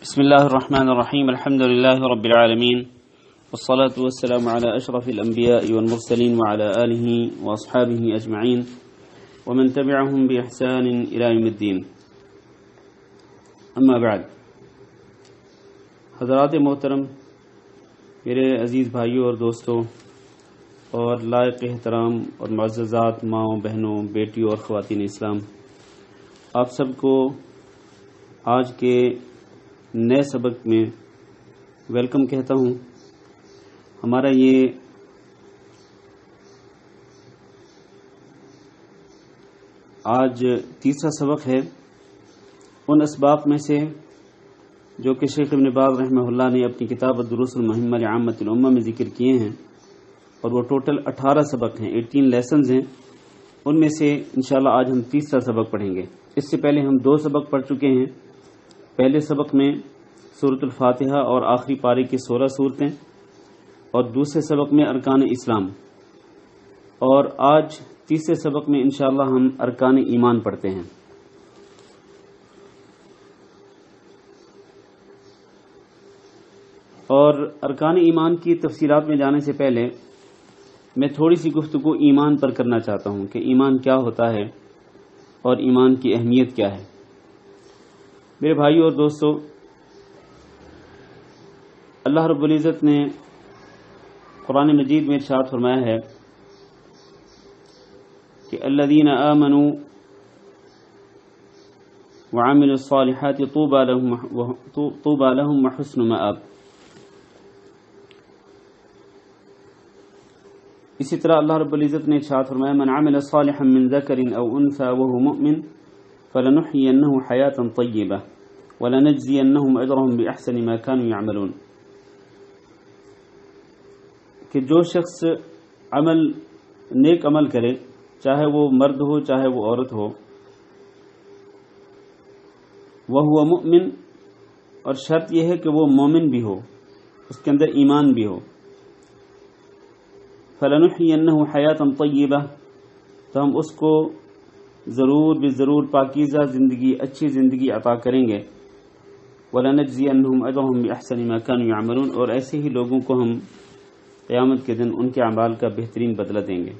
بسم الله الرحمن الرحيم الحمد لله رب العالمين والصلاة والسلام على أشرف الأنبياء والمرسلين وعلى آله وأصحابه أجمعين ومن تبعهم بإحسان إلى يوم الدين أما بعد حضرات محترم، میرے عزیز بھائیوں اور دوستوں اور لائق احترام اور معززات ماؤں بہنوں بیٹیوں اور خواتین اسلام، آپ سب کو آج کے نئے سبق میں ویلکم کہتا ہوں۔ ہمارا یہ آج تیسرا سبق ہے ان اسباق میں سے جو کہ شیخ ابن باز رحمہ اللہ نے اپنی کتاب الدروس المہمہ لعامۃ الامہ میں ذکر کیے ہیں، اور وہ ٹوٹل 18 سبق ہیں، 18 لیسنز ہیں۔ ان میں سے انشاءاللہ آج ہم تیسرا سبق پڑھیں گے۔ اس سے پہلے ہم 2 سبق پڑھ چکے ہیں۔ پہلے سبق میں سورۃ الفاتحہ اور آخری پارے کی 16 صورتیں، اور دوسرے سبق میں ارکان اسلام، اور آج تیسرے سبق میں انشاءاللہ ہم ارکان ایمان پڑھتے ہیں۔ اور ارکان ایمان کی تفصیلات میں جانے سے پہلے میں تھوڑی سی گفتگو ایمان پر کرنا چاہتا ہوں کہ ایمان کیا ہوتا ہے اور ایمان کی اہمیت کیا ہے۔ میرے بھائیوں اور دوستو، اللہ رب العزت نے قرآن مجید میں ارشاد فرمایا ہے کہ الذین آمنوا وعملوا الصالحات طوبى لهم وحسن مآب۔ اسی طرح اللہ رب العزت نے ارشاد فرمایا من عمل صالحا من ذکر او انثى وهو مؤمن فلنحيينه حياة طیبة وَلَنَجْزِيَنَّهُمْ أَجْرَهُمْ بِأَحْسَنِ مَا كَانُوا يَعْمَلُونَ، کہ جو شخص نیک عمل کرے، چاہے وہ مرد ہو چاہے وہ عورت ہو، وَهُوَ مُؤْمِن، اور شرط یہ ہے کہ وہ مومن بھی ہو، اس کے اندر ایمان بھی ہو، فَلَنُحْيِيَنَّهُ حَيَاةً طَيِّبَةً، تو ہم اس کو ضرور پاکیزہ زندگی، اچھی زندگی عطا کریں گے، وَلَنَجْزِيَنَّهُمْ أَجْرَهُمْ بِأَحْسَنِ مَا كَانُوا يَعْمَلُونَ، اور ایسے ہی لوگوں کو ہم قیامت کے دن ان کے اعمال کا بہترین بدلہ دیں گے۔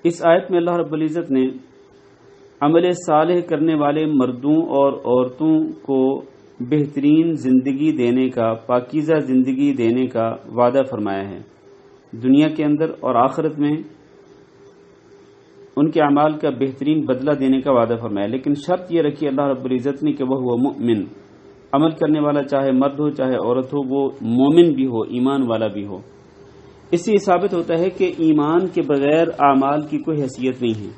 اس آیت میں اللہ رب العزت نے عمل صالح کرنے والے مردوں اور عورتوں کو بہترین زندگی دینے کا، پاکیزہ زندگی دینے کا وعدہ فرمایا ہے، دنیا کے اندر اور آخرت میں ان کے اعمال کا بہترین بدلہ دینے کا وعدہ فرمایا، لیکن شرط یہ رکھی اللہ رب العزت نے کہ وہ مؤمن، عمل کرنے والا چاہے مرد ہو چاہے عورت ہو، وہ مومن بھی ہو، ایمان والا بھی ہو۔ اس سے یہ ثابت ہوتا ہے کہ ایمان کے بغیر اعمال کی کوئی حیثیت نہیں ہے۔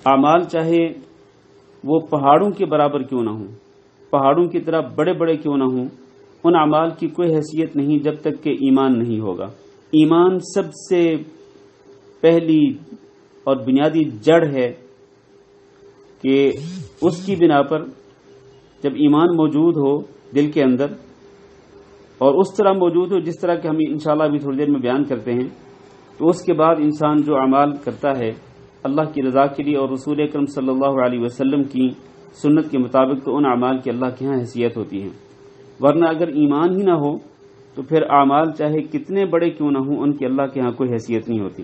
اعمال چاہے وہ پہاڑوں کے برابر کیوں نہ ہوں، پہاڑوں کی طرح بڑے بڑے کیوں نہ ہوں، ان اعمال کی کوئی حیثیت نہیں جب تک کہ ایمان نہیں ہوگا۔ ایمان سب سے پہلی اور بنیادی جڑ ہے کہ اس کی بنا پر جب ایمان موجود ہو دل کے اندر، اور اس طرح موجود ہو جس طرح کہ ہم انشاءاللہ ابھی تھوڑی دیر میں بیان کرتے ہیں، تو اس کے بعد انسان جو اعمال کرتا ہے اللہ کی رضا کے لیے اور رسول اکرم صلی اللہ علیہ وسلم کی سنت کے مطابق، تو ان اعمال کی اللہ کے ہاں حیثیت ہوتی ہے۔ ورنہ اگر ایمان ہی نہ ہو تو پھر اعمال چاہے کتنے بڑے کیوں نہ ہوں، ان کی اللہ کے ہاں کوئی حیثیت نہیں ہوتی۔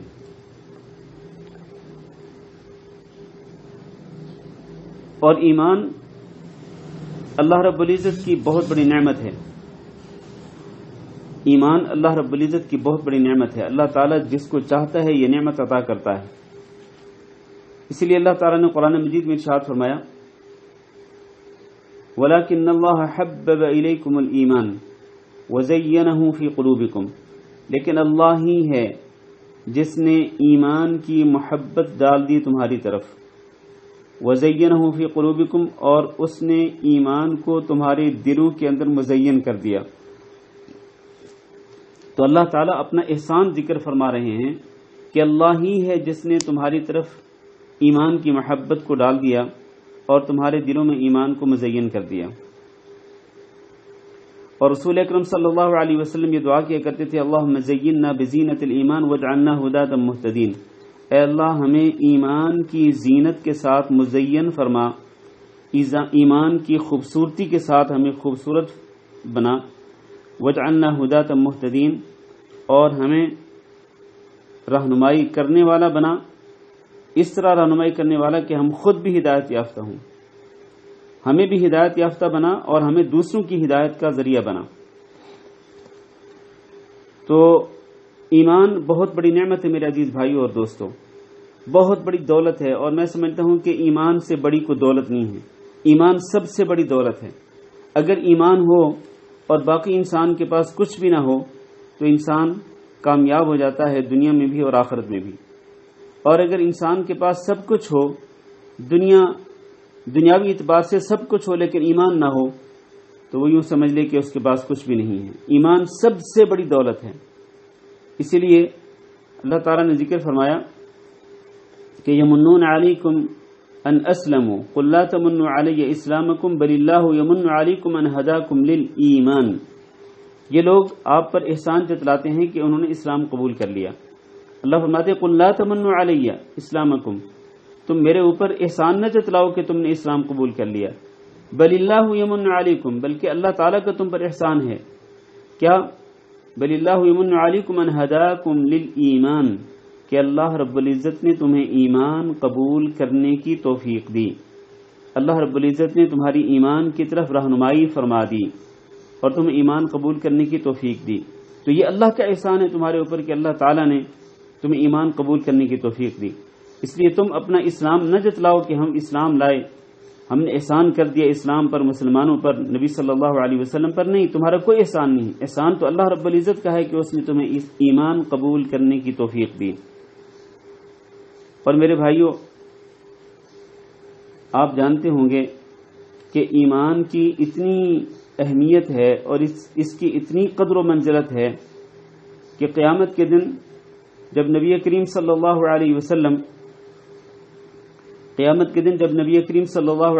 اور ایمان اللہ رب العزت کی بہت بڑی نعمت ہے۔ ایمان اللہ رب العزت کی بہت بڑی نعمت ہے۔ اللہ تعالیٰ جس کو چاہتا ہے یہ نعمت عطا کرتا ہے۔ اسی لیے اللہ تعالیٰ نے قرآن مجید میں ارشاد فرمایا وَلَكِنَّ اللَّهَ حَبَّبَ إِلَيْكُمُ الْإِيمَانَ وَزَيَّنَهُ فِي قُلُوبِكُمْ، لیکن اللہ ہی ہے جس نے ایمان کی محبت ڈال دی تمہاری طرف، وَزَيَّنَهُ فِي قُلُوبِكُمْ، اور اس نے ایمان کو تمہارے دلوں کے اندر مزین کر دیا۔ تو اللہ تعالیٰ اپنا احسان ذکر فرما رہے ہیں کہ اللہ ہی ہے جس نے تمہاری طرف ایمان کی محبت کو ڈال دیا اور تمہارے دلوں میں ایمان کو مزین کر دیا۔ اور رسول اکرم صلی اللہ علیہ وسلم یہ دعا کیا کرتے تھے اللہم زیننا بزینت الایمان واجعلنا ہداۃ مہتدین، اے اللہ ہمیں ایمان کی زینت کے ساتھ مزین فرما ایمان کی خوبصورتی کے ساتھ ہمیں خوبصورت بنا، وجعلنا ہداۃ مہتدین، اور ہمیں رہنمائی کرنے والا بنا، اس طرح رہنمائی کرنے والا کہ ہم خود بھی ہدایت یافتہ ہوں، ہمیں بھی ہدایت یافتہ بنا اور ہمیں دوسروں کی ہدایت کا ذریعہ بنا۔ تو ایمان بہت بڑی نعمت ہے میرے عزیز بھائیوں اور دوستوں، بہت بڑی دولت ہے، اور میں سمجھتا ہوں کہ ایمان سے بڑی کوئی دولت نہیں ہے، ایمان سب سے بڑی دولت ہے۔ اگر ایمان ہو اور باقی انسان کے پاس کچھ بھی نہ ہو تو انسان کامیاب ہو جاتا ہے دنیا میں بھی اور آخرت میں بھی، اور اگر انسان کے پاس سب کچھ ہو، دنیاوی اعتبار سے سب کچھ ہو لیکن ایمان نہ ہو تو وہ یوں سمجھ لے کہ اس کے پاس کچھ بھی نہیں ہے۔ ایمان سب سے بڑی دولت ہے، اسی لیے اللہ تعالیٰ نے ذکر فرمایا کہ یمنون علیکم ان اسلموا قل لا تمنوا علی اسلامکم بل اللہ یمن علیکم ان ہداکم للایمان، یہ لوگ آپ پر احسان جتلاتے ہیں کہ انہوں نے اسلام قبول کر لیا۔ اللہ فرماتے ہیں قل لا تمنوا علی اسلامکم، تم میرے اوپر احسان نہ جتلاؤ کہ تم نے اسلام قبول کر لیا، بل اللہ یمن علیکم، بلکہ اللہ تعالیٰ کا تم پر احسان ہے، کیا؟ بل اللہ یمن علیکم ان ہداکم للایمان، کہ اللہ رب العزت نے تمہیں ایمان قبول کرنے کی توفیق دی، اللہ رب العزت نے تمہاری ایمان کی طرف رہنمائی فرما دی اور تمہیں ایمان قبول کرنے کی توفیق دی۔ تو یہ اللہ کا احسان ہے تمہارے اوپر کہ اللہ تعالیٰ نے تمہیں ایمان قبول کرنے کی توفیق دی۔ اس لیے تم اپنا اسلام نہ جتلاؤ کہ ہم اسلام لائے، ہم نے احسان کر دیا اسلام پر، مسلمانوں پر، نبی صلی اللہ علیہ وسلم پر، نہیں، تمہارا کوئی احسان نہیں، احسان تو اللہ رب العزت کا ہے کہ اس نے تمہیں اس ایمان قبول کرنے کی توفیق دی۔ اور میرے بھائیوں، آپ جانتے ہوں گے کہ ایمان کی اتنی اہمیت ہے اور اس کی اتنی قدر و منزلت ہے کہ قیامت کے دن جب نبی کریم صلی اللہ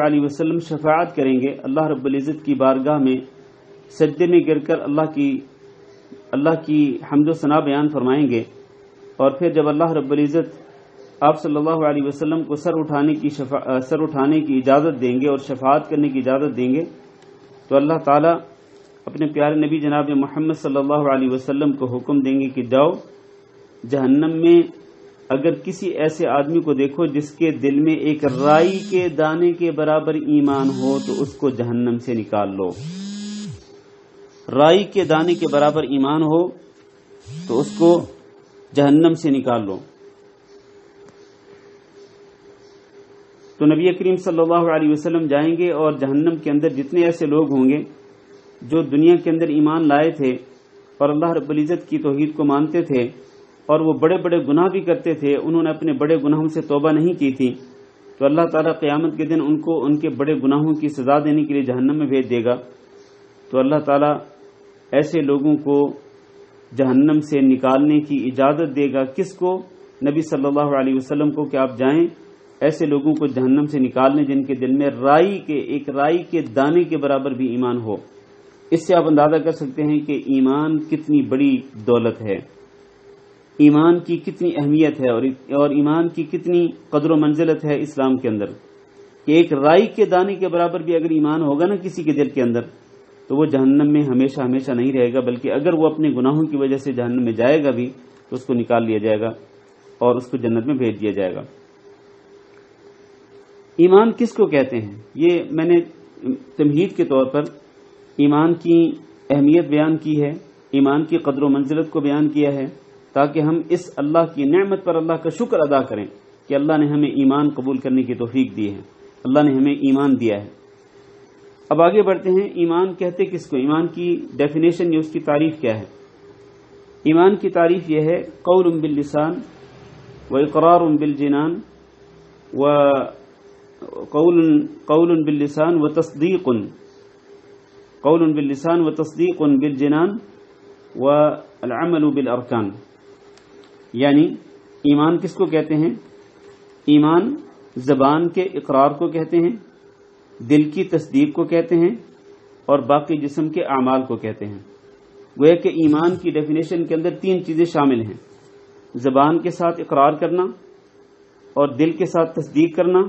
علیہ وسلم شفاعت کریں گے، اللہ رب العزت کی بارگاہ میں سجدے میں گر کر اللہ کی حمد و ثنا بیان فرمائیں گے، اور پھر جب اللہ رب العزت آپ صلی اللہ علیہ وسلم کو سر اٹھانے کی اجازت دیں گے اور شفاعت کرنے کی اجازت دیں گے، تو اللہ تعالیٰ اپنے پیارے نبی جناب محمد صلی اللہ علیہ وسلم کو حکم دیں گے کہ جاؤ جہنم میں اگر کسی ایسے آدمی کو دیکھو جس کے دل میں ایک رائی کے دانے کے برابر ایمان ہو تو اس کو جہنم سے نکال لو، رائی کے دانے کے برابر ایمان ہو تو اس کو جہنم سے نکال لو۔ تو نبی کریم صلی اللہ علیہ وسلم جائیں گے اور جہنم کے اندر جتنے ایسے لوگ ہوں گے جو دنیا کے اندر ایمان لائے تھے اور اللہ رب العزت کی توحید کو مانتے تھے اور وہ بڑے بڑے گناہ بھی کرتے تھے، انہوں نے اپنے بڑے گناہوں سے توبہ نہیں کی تھی، تو اللہ تعالیٰ قیامت کے دن ان کو ان کے بڑے گناہوں کی سزا دینے کے لیے جہنم میں بھیج دے گا۔ تو اللہ تعالیٰ ایسے لوگوں کو جہنم سے نکالنے کی اجازت دے گا، کس کو؟ نبی صلی اللہ علیہ وسلم کو، کہ آپ جائیں ایسے لوگوں کو جہنم سے نکالنے جن کے دل میں ایک رائی کے دانے کے برابر بھی ایمان ہو۔ اس سے آپ اندازہ کر سکتے ہیں کہ ایمان کتنی بڑی دولت ہے، ایمان کی کتنی اہمیت ہے اور ایمان کی کتنی قدر و منزلت ہے اسلام کے اندر، کہ ایک رائی کے دانے کے برابر بھی اگر ایمان ہوگا نا کسی کے دل کے اندر تو وہ جہنم میں ہمیشہ ہمیشہ نہیں رہے گا، بلکہ اگر وہ اپنے گناہوں کی وجہ سے جہنم میں جائے گا بھی تو اس کو نکال لیا جائے گا اور اس کو جنت میں بھیج دیا جائے گا۔ ایمان کس کو کہتے ہیں؟ یہ میں نے تمہید کے طور پر ایمان کی اہمیت بیان کی ہے، ایمان کی قدر و منزلت کو بیان کیا ہے، تاکہ ہم اس اللہ کی نعمت پر اللہ کا شکر ادا کریں کہ اللہ نے ہمیں ایمان قبول کرنے کی توفیق دی ہے، اللہ نے ہمیں ایمان دیا ہے۔ اب آگے بڑھتے ہیں، ایمان کہتے کس کو؟ ایمان کی ڈیفینیشن یا اس کی تعریف کیا ہے؟ ایمان کی تعریف یہ ہے قول باللسان و اقرار بالجنان و قول باللسان و تصدیق بالجنان والعمل بالارکان۔ یعنی ایمان کس کو کہتے ہیں؟ ایمان زبان کے اقرار کو کہتے ہیں، دل کی تصدیق کو کہتے ہیں، اور باقی جسم کے اعمال کو کہتے ہیں۔ گویا کہ ایمان کی ڈیفینیشن کے اندر تین چیزیں شامل ہیں: زبان کے ساتھ اقرار کرنا اور دل کے ساتھ تصدیق کرنا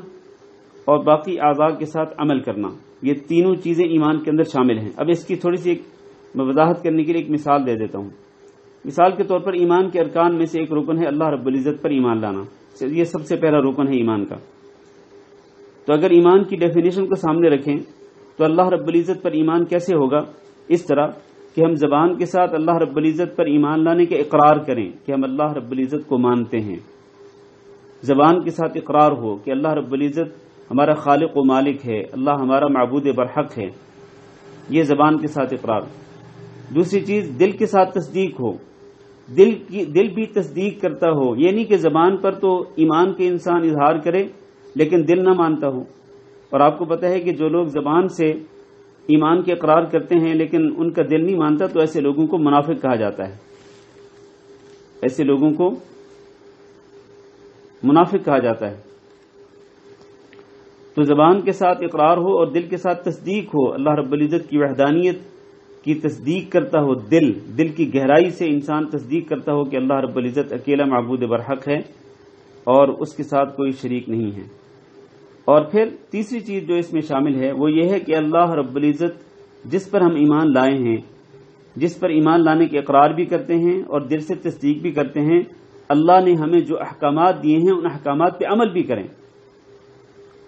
اور باقی اعضاء کے ساتھ عمل کرنا، یہ تینوں چیزیں ایمان کے اندر شامل ہیں۔ اب اس کی تھوڑی سی میں وضاحت کرنے کے لیے ایک مثال دے دیتا ہوں۔ مثال کے طور پر ایمان کے ارکان میں سے ایک رکن ہے اللہ رب العزت پر ایمان لانا، یہ سب سے پہلا رکن ہے ایمان کا۔ تو اگر ایمان کی ڈیفینیشن کو سامنے رکھیں تو اللہ رب العزت پر ایمان کیسے ہوگا؟ اس طرح کہ ہم زبان کے ساتھ اللہ رب العزت پر ایمان لانے کے اقرار کریں کہ ہم اللہ رب العزت کو مانتے ہیں، زبان کے ساتھ اقرار ہو کہ اللہ رب العزت ہمارا خالق و مالک ہے، اللہ ہمارا معبود برحق ہے، یہ زبان کے ساتھ اقرار۔ دوسری چیز دل کے ساتھ تصدیق ہو، دل بھی تصدیق کرتا ہو، یہ نہیں کہ زبان پر تو ایمان کے انسان اظہار کرے لیکن دل نہ مانتا ہو۔ اور آپ کو پتہ ہے کہ جو لوگ زبان سے ایمان کے اقرار کرتے ہیں لیکن ان کا دل نہیں مانتا تو ایسے لوگوں کو منافق کہا جاتا ہے، ایسے لوگوں کو منافق کہا جاتا ہے۔ تو زبان کے ساتھ اقرار ہو اور دل کے ساتھ تصدیق ہو، اللہ رب العزت کی وحدانیت کی تصدیق کرتا ہو، دل کی گہرائی سے انسان تصدیق کرتا ہو کہ اللہ رب العزت اکیلا معبود برحق ہے اور اس کے ساتھ کوئی شریک نہیں ہے۔ اور پھر تیسری چیز جو اس میں شامل ہے وہ یہ ہے کہ اللہ رب العزت جس پر ہم ایمان لائے ہیں، جس پر ایمان لانے کے اقرار بھی کرتے ہیں اور دل سے تصدیق بھی کرتے ہیں، اللہ نے ہمیں جو احکامات دیے ہیں ان احکامات پہ عمل بھی کریں،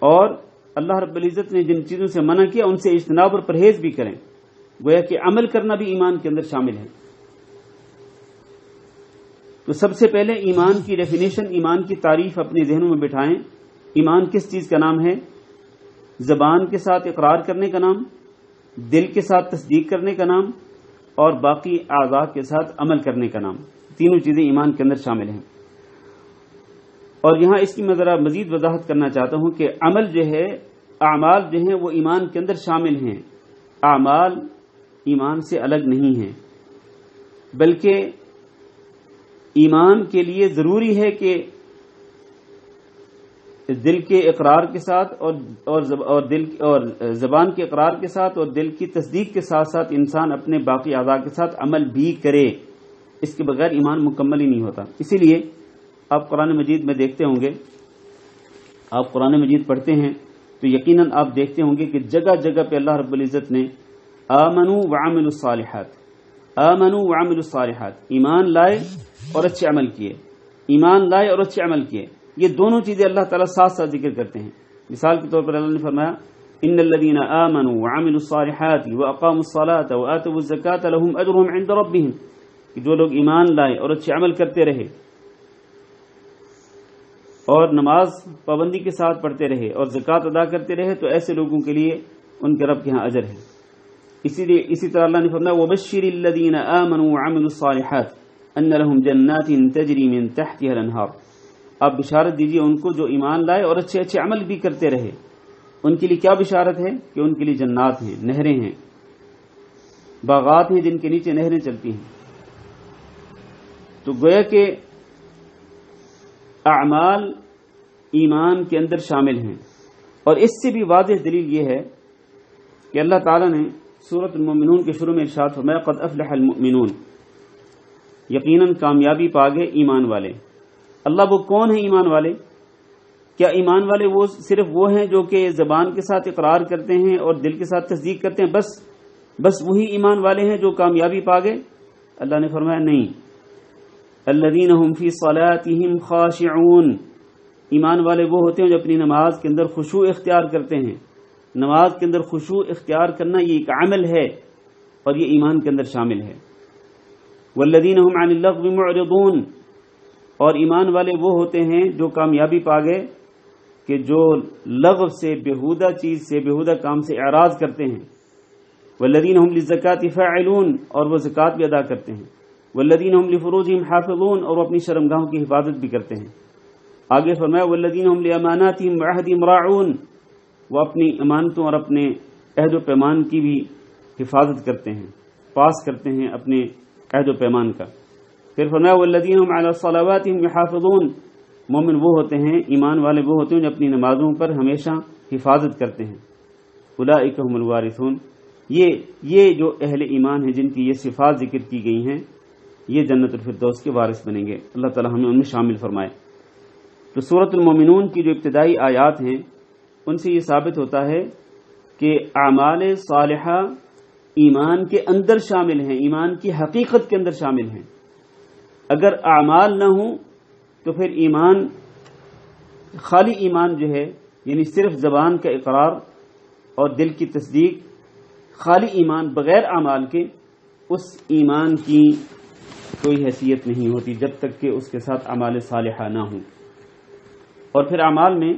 اور اللہ رب العزت نے جن چیزوں سے منع کیا ان سے اجتناب اور پرہیز بھی کریں، گویا کہ عمل کرنا بھی ایمان کے اندر شامل ہے۔ تو سب سے پہلے ایمان کی ڈیفینیشن، ایمان کی تعریف اپنے ذہنوں میں بٹھائیں۔ ایمان کس چیز کا نام ہے؟ زبان کے ساتھ اقرار کرنے کا نام، دل کے ساتھ تصدیق کرنے کا نام، اور باقی اعضاء کے ساتھ عمل کرنے کا نام۔ تینوں چیزیں ایمان کے اندر شامل ہیں۔ اور یہاں اس کی میں ذرا مزید وضاحت کرنا چاہتا ہوں کہ عمل جو ہے، اعمال جو ہیں وہ ایمان کے اندر شامل ہیں، اعمال ایمان سے الگ نہیں ہیں، بلکہ ایمان کے لیے ضروری ہے کہ دل کے اقرار کے ساتھ اور زبان کے اقرار کے ساتھ اور دل کی تصدیق کے ساتھ ساتھ انسان اپنے باقی اعضاء کے ساتھ عمل بھی کرے، اس کے بغیر ایمان مکمل ہی نہیں ہوتا۔ اسی لیے آپ قرآن مجید میں دیکھتے ہوں گے، آپ قرآن مجید پڑھتے ہیں تو یقیناً آپ دیکھتے ہوں گے کہ جگہ جگہ پہ اللہ رب العزت نے آمنوا وعملوا الصالحات، آمنوا وعملوا الصالحات، ایمان لائے اور اچھے عمل کیے، ایمان لائے اور اچھے عمل کیے، یہ دونوں چیزیں اللہ تعالیٰ ساتھ ساتھ ذکر کرتے ہیں۔ مثال کے طور پر اللہ نے فرمایا ان الذين آمنوا وعملوا الصالحات واقاموا الصلاة وآتوا الزكاة لهم اجرهم عند ربهم، کہ جو لوگ ایمان لائے اور اچھے عمل کرتے رہے اور نماز پابندی کے ساتھ پڑھتے رہے اور زکوٰۃ ادا کرتے رہے تو ایسے لوگوں کے لیے ان کے رب کے ہاں اجر ہے۔ اسی طرح اللہ نے فرمایا وبشر الذين آمنوا وعملوا الصالحات ان لهم جنات تجری من تحتها الانہار، آپ بشارت دیجیے ان کو جو ایمان لائے اور اچھے اچھے عمل بھی کرتے رہے، ان کے لیے کیا بشارت ہے کہ ان کے لیے جنات ہیں، نہریں ہیں، باغات ہیں جن کے نیچے نہریں چلتی ہیں۔ تو گویا کہ اعمال ایمان کے اندر شامل ہیں، اور اس سے بھی واضح دلیل یہ ہے کہ اللہ تعالیٰ نے سورۃ المؤمنون کے شروع میں ارشاد فرمایا قد افلح المؤمنون، یقیناً کامیابی پا گئے ایمان والے۔ اللہ وہ کون ہیں ایمان والے؟ کیا ایمان والے وہ صرف وہ ہیں جو کہ زبان کے ساتھ اقرار کرتے ہیں اور دل کے ساتھ تصدیق کرتے ہیں، بس وہی ایمان والے ہیں جو کامیابی پا گئے؟ اللہ نے فرمایا نہیں، الذین هم فی صلاتهم خاشعون، ایمان والے وہ ہوتے ہیں جو اپنی نماز کے اندر خشوع اختیار کرتے ہیں۔ نماز کے اندر خشوع اختیار کرنا یہ ایک عمل ہے اور یہ ایمان کے اندر شامل ہے۔ والذین هم عن اللغو معرضون، اور ایمان والے وہ ہوتے ہیں جو کامیابی پا گئے کہ جو لغو سے، بےہودہ چیز سے، بےہودہ کام سے اعراض کرتے ہیں۔ والذین هم للزکاة فاعلون، اور وہ زکوٰۃ بھی ادا کرتے ہیں۔ والذین هم لفروجهم حافظون، اور وہ اپنی شرمگاہوں کی حفاظت بھی کرتے ہیں۔ آگے فرمایا والذین هم لاماناتهم وعهدهم راعون، وہ اپنی امانتوں اور اپنے عہد و پیمان کی بھی حفاظت کرتے ہیں، پاس کرتے ہیں اپنے عہد و پیمان کا۔ پھر فرمایا والذین هم علی صلواتهم یحافظون، مومن وہ ہوتے ہیں، ایمان والے وہ ہوتے ہیں جو اپنی نمازوں پر ہمیشہ حفاظت کرتے ہیں۔ اولئک هم الوارثون، یہ جو اہل ایمان ہیں جن کی یہ صفات ذکر کی گئی ہیں، یہ جنت الفردوس کے وارث بنیں گے۔ اللہ تعالی ہمیں ان میں شامل فرمائے۔ تو سورۃ المومنون کی جو ابتدائی آیات ہیں ان سے یہ ثابت ہوتا ہے کہ اعمال صالحہ ایمان کے اندر شامل ہیں، ایمان کی حقیقت کے اندر شامل ہیں۔ اگر اعمال نہ ہوں تو پھر ایمان، خالی ایمان جو ہے، یعنی صرف زبان کا اقرار اور دل کی تصدیق، خالی ایمان بغیر اعمال کے، اس ایمان کی کوئی حیثیت نہیں ہوتی جب تک کہ اس کے ساتھ اعمال صالحہ نہ ہوں۔ اور پھر اعمال میں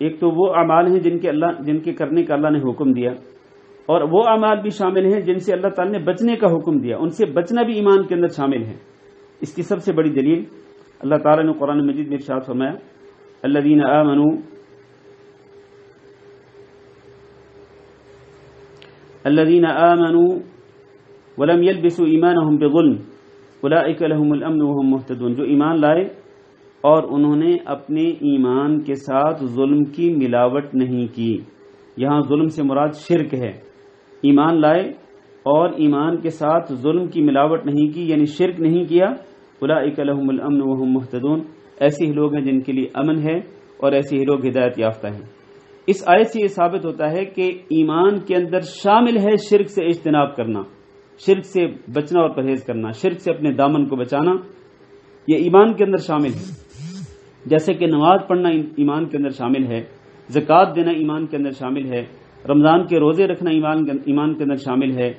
ایک تو وہ اعمال ہیں جن کے کرنے کا اللہ نے حکم دیا، اور وہ اعمال بھی شامل ہیں جن سے اللہ تعالی نے بچنے کا حکم دیا، ان سے بچنا بھی ایمان کے اندر شامل ہے۔ اس کی سب سے بڑی دلیل اللہ تعالی نے قرآن مجید میں ارشاد فرمایا، الذین آمنوا ولم يلبسوا ایمانهم بظلم اولئک لهم الامن وهم مهتدون، جو ایمان لائے اور انہوں نے اپنے ایمان کے ساتھ ظلم کی ملاوٹ نہیں کی۔ یہاں ظلم سے مراد شرک ہے۔ ایمان لائے اور ایمان کے ساتھ ظلم کی ملاوٹ نہیں کی، یعنی شرک نہیں کیا، اولئک لهم الامن وهم مهتدون، ایسے ہی لوگ ہیں جن کے لیے امن ہے اور ایسے ہی لوگ ہدایت یافتہ ہیں۔ اس آیت سے یہ ثابت ہوتا ہے کہ ایمان کے اندر شامل ہے شرک سے اجتناب کرنا، شرک سے بچنا اور پرہیز کرنا، شرک سے اپنے دامن کو بچانا، یہ ایمان کے اندر شامل ہے۔ جیسے کہ نماز پڑھنا ایمان کے اندر شامل ہے، زکوٰۃ دینا ایمان کے اندر شامل ہے، رمضان کے روزے رکھنا ایمان کے اندر شامل ہے،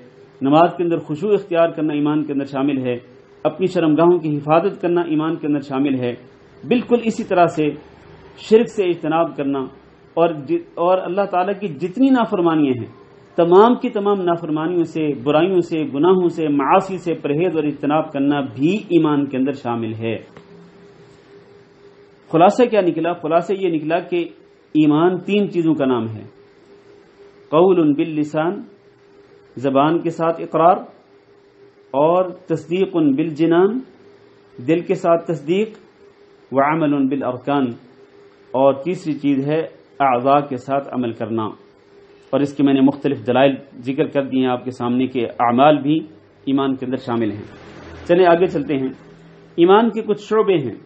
نماز کے اندر خشوع اختیار کرنا ایمان کے اندر شامل ہے، اپنی شرمگاہوں کی حفاظت کرنا ایمان کے اندر شامل ہے۔ بالکل اسی طرح سے شرک سے اجتناب کرنا اور اللہ تعالیٰ کی جتنی نافرمانیاں ہیں، تمام کی تمام نافرمانیوں سے، برائیوں سے، گناہوں سے، معاصی سے پرہیز اور اجتناب کرنا بھی ایمان کے اندر شامل ہے۔ خلاصہ کیا نکلا؟ خلاصہ یہ نکلا کہ ایمان 3 چیزوں کا نام ہے: قول باللسان، زبان کے ساتھ اقرار، اور تصدیق بالجنان، دل کے ساتھ تصدیق، وعمل بالارکان، اور تیسری چیز ہے اعضاء کے ساتھ عمل کرنا۔ اور اس کے میں نے مختلف دلائل ذکر کر دی ہیں آپ کے سامنے کہ اعمال بھی ایمان کے اندر شامل ہیں۔ چلیں آگے چلتے ہیں۔ ایمان کے کچھ شعبے ہیں۔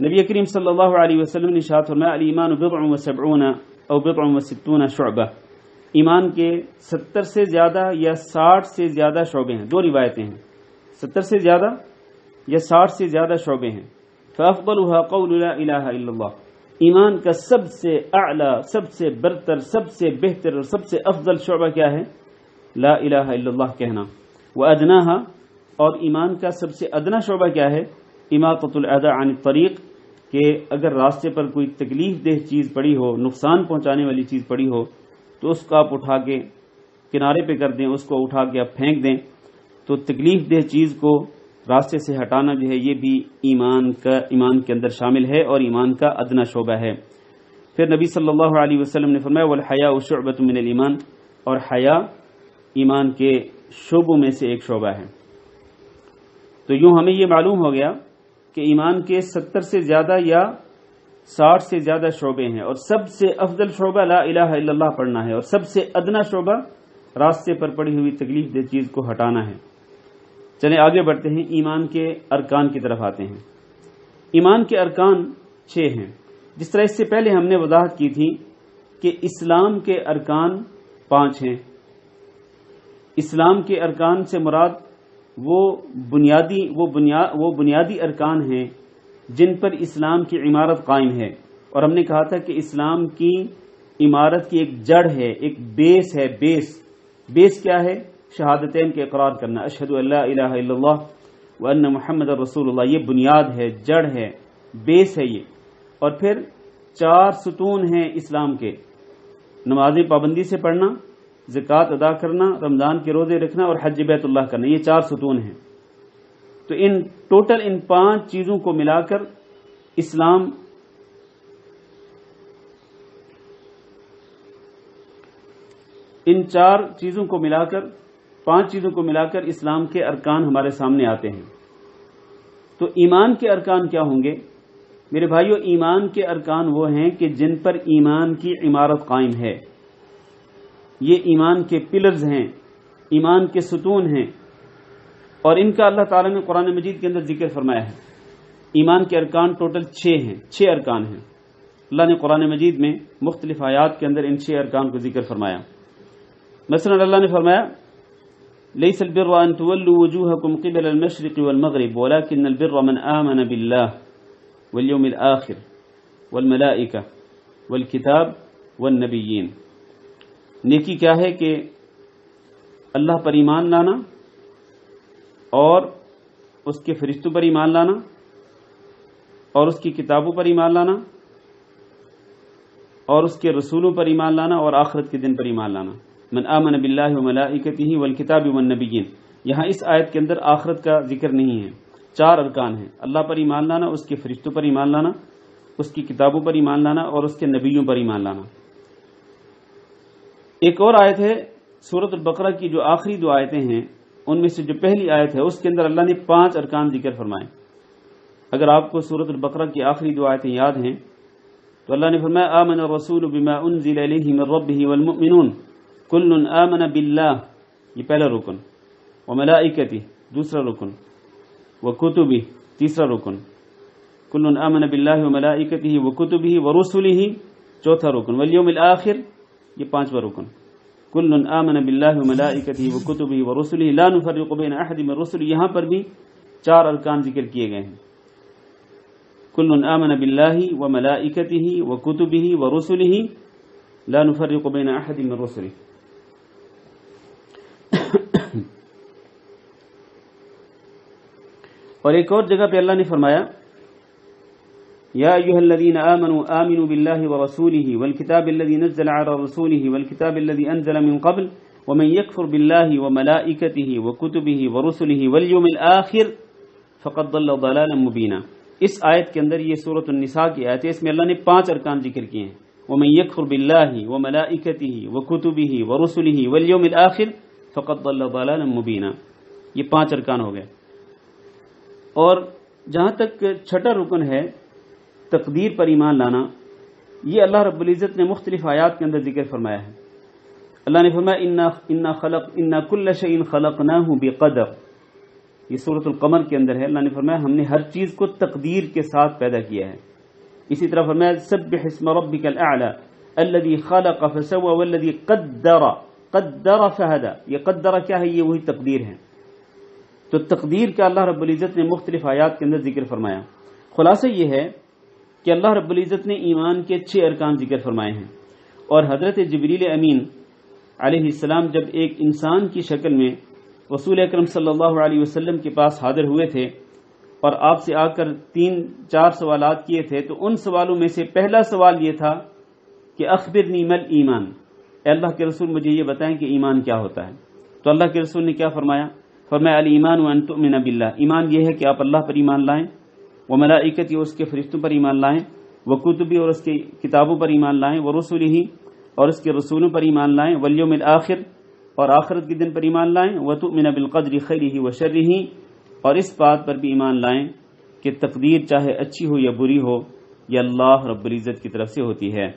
نبی کریم صلی اللہ علیہ وسلم نے ارشاد فرمایا، الایمان بضع وسبعون او بضع وستون شعبہ، ایمان کے 70 سے زیادہ یا 60 سے زیادہ شعبے ہیں۔ 2 روایتیں ہیں، 70 سے زیادہ یا 60 سے زیادہ شعبے ہیں۔ فافضلها قول لا الہ الا اللہ، ایمان کا سب سے اعلیٰ، سب سے برتر، سب سے بہتر اور سب سے افضل شعبہ کیا ہے؟ لا الہ الا اللہ کہنا۔ وادناها، اور ایمان کا سب سے ادنا شعبہ کیا ہے؟ اماطۃ الاذى عن الطریق، کہ اگر راستے پر کوئی تکلیف دہ چیز پڑی ہو، نقصان پہنچانے والی چیز پڑی ہو، تو اس کو آپ اٹھا کے کنارے پہ کر دیں، اس کو اٹھا کے آپ پھینک دیں۔ تو تکلیف دہ چیز کو راستے سے ہٹانا جو ہے یہ بھی ایمان کے اندر شامل ہے اور ایمان کا ادنا شعبہ ہے۔ پھر نبی صلی اللہ علیہ وسلم نے فرمایا، والحیاء شعبۃ من الایمان، اور حیا ایمان کے شعبوں میں سے ایک شعبہ ہے۔ تو یوں ہمیں یہ معلوم ہو گیا کہ ایمان کے 70 سے زیادہ یا 60 سے زیادہ شعبے ہیں، اور سب سے افضل شعبہ لا الہ الا اللہ پڑھنا ہے، اور سب سے ادنا شعبہ راستے پر پڑی ہوئی تکلیف دہ چیز کو ہٹانا ہے۔ چلیں آگے بڑھتے ہیں، ایمان کے ارکان کی طرف آتے ہیں۔ ایمان کے ارکان 6 ہیں۔ جس طرح اس سے پہلے ہم نے وضاحت کی تھی کہ اسلام کے ارکان 5 ہیں۔ اسلام کے ارکان سے مراد وہ بنیادی ارکان ہیں جن پر اسلام کی عمارت قائم ہے، اور ہم نے کہا تھا کہ اسلام کی عمارت کی ایک جڑ ہے، ایک بیس ہے۔ بیس کیا ہے؟ شہادتین کے اقرار کرنا، اشہد ان لا الہ الا اللہ وان محمد رسول اللہ، یہ بنیاد ہے، جڑ ہے، بیس ہے یہ۔ اور پھر 4 ستون ہیں اسلام کے: نمازیں پابندی سے پڑھنا، زکوٰۃ ادا کرنا، رمضان کے روزے رکھنا اور حج بیت اللہ کرنا، یہ 4 ستون ہیں۔ تو ان 5 چیزوں کو ملا کر اسلام ان 4 چیزوں کو ملا کر 5 چیزوں کو ملا کر اسلام کے ارکان ہمارے سامنے آتے ہیں۔ تو ایمان کے ارکان کیا ہوں گے؟ میرے بھائیو، ایمان کے ارکان وہ ہیں کہ جن پر ایمان کی عمارت قائم ہے۔ یہ ایمان کے پلرز ہیں، ایمان کے ستون ہیں، اور ان کا اللہ تعالیٰ نے قرآن مجید کے اندر ذکر فرمایا ہے۔ ایمان کے ارکان ٹوٹل 6 ہیں، 6 ارکان ہیں۔ اللہ نے قرآن مجید میں مختلف آیات کے اندر ان 6 ارکان کو ذکر فرمایا. مثلا اللہ نے فرمایا ليس البر أن تولوا وجوهكم قبل المشرق والمغرب ولكن البر من آمن بالله واليوم الآخر والملائكة والكتاب والنبيين. نیکی کیا ہے کہ اللہ پر ایمان لانا اور اس کے فرشتوں پر ایمان لانا اور اس کی کتابوں پر ایمان لانا اور اس کے رسولوں پر ایمان لانا اور آخرت کے دن پر ایمان لانا. من آمن باللہ وملائکتہ والکتاب والنبیین. یہاں اس آیت کے اندر آخرت کا ذکر نہیں ہے. 4 ارکان ہیں: اللہ پر ایمان لانا، اس کے فرشتوں پر ایمان لانا، اس کی کتابوں پر ایمان لانا اور اس کے نبیوں پر ایمان لانا. ایک اور آیت ہے سورۃ البقرہ کی، جو آخری 2 آیتیں ہیں ان میں سے جو پہلی آیت ہے اس کے اندر اللہ نے 5 ارکان ذکر فرمائے. اگر آپ کو سورۃ البقرہ کی آخری 2 آیتیں یاد ہیں تو اللہ نے فرمایا آمن الرسول بما انزل الیہ من ربہ والمؤمنون کل آمن باللہ، یہ پہلا رکن، وملائکتہ دوسرا رکن، وکتبہ تیسرا رکن، کل آمن باللہ وملائکتہ وکتبہ ورسلہ چوتھا رکن، والیوم الآخر یہ 5واں رکن. کل آمن باللہ وملائکتہ وکتبہ ورسلہ لا نفرق بین احد من رسلہ. یہاں پر بھی 4 ارکان ذکر کیے گئے ہیں. کل آمن باللہ وملائکتہ وکتبہ ورسلہ لا نفرق بین احد من رسلہ. اور ایک اور جگہ پہ اللہ نے فرمایا یا ایھا الذین آمنوا آمنوا باللہ ورسولہ والکتاب الذی نزل علی رسولہ والکتاب الذی انزل من قبل ومن یکفر باللہ وملائکتہ وکتبہ ورسلہ والیوم الآخر فقد ضل ضلالا مبینا. اس آیت کے اندر، یہ سورۃ النساء کی آیت ہے، اس میں اللہ نے 5 ارکان ذکر کیے ہیں. ومن یکفر باللہ وملائکتہ وکتبہ ورسلہ والیوم الآخر فقد ضل ضلالا مبینا. یہ 5 ارکان ہو گئے. اور جہاں تک 6واں رکن ہے تقدیر پر ایمان لانا، یہ اللہ رب العزت نے مختلف آیات کے اندر ذکر فرمایا ہے. اللہ نے فرمایا انا کل شیء خلقناہ بقدر. یہ سورۃ القمر کے اندر ہے. اللہ نے فرمایا ہم نے ہر چیز کو تقدیر کے ساتھ پیدا کیا ہے. اسی طرح فرمایا سبح اسم ربک الاعلی الذی خلق فسوى والذی قدر فہدى. یہ قدر کیا ہے؟ یہ وہی تقدیر ہے. تو تقدیر کا اللہ رب العزت نے مختلف آیات کے اندر ذکر فرمایا. خلاصہ یہ ہے کہ اللہ رب العزت نے ایمان کے 6 ارکان ذکر فرمائے ہیں. اور حضرت جبریل امین علیہ السلام جب ایک انسان کی شکل میں رسول اکرم صلی اللہ علیہ وسلم کے پاس حاضر ہوئے تھے اور آپ سے آ کر 3-4 سوالات کیے تھے، تو ان سوالوں میں سے پہلا سوال یہ تھا کہ اخبرنی مل ایمان، اے اللہ کے رسول مجھے یہ بتائیں کہ ایمان کیا ہوتا ہے. تو اللہ کے رسول نے کیا فرمایا؟ فرمایا الایمان ان تؤمن باللہ. ایمان یہ ہے کہ آپ اللہ پر ایمان لائیں، وملائکتہ اور اس کے فرشتوں پر ایمان لائیں، وکتبہ اور اس کی کتابوں پر ایمان لائیں، ورسلہ اور اس کے رسولوں پر ایمان لائیں، والیوم الآخر اور آخرت کے دن پر ایمان لائیں، وتؤمن بالقدر خیرہ وشرہ اور اس بات پر بھی ایمان لائیں کہ تقدیر چاہے اچھی ہو یا بری ہو یہ اللہ رب العزت کی طرف سے ہوتی ہے.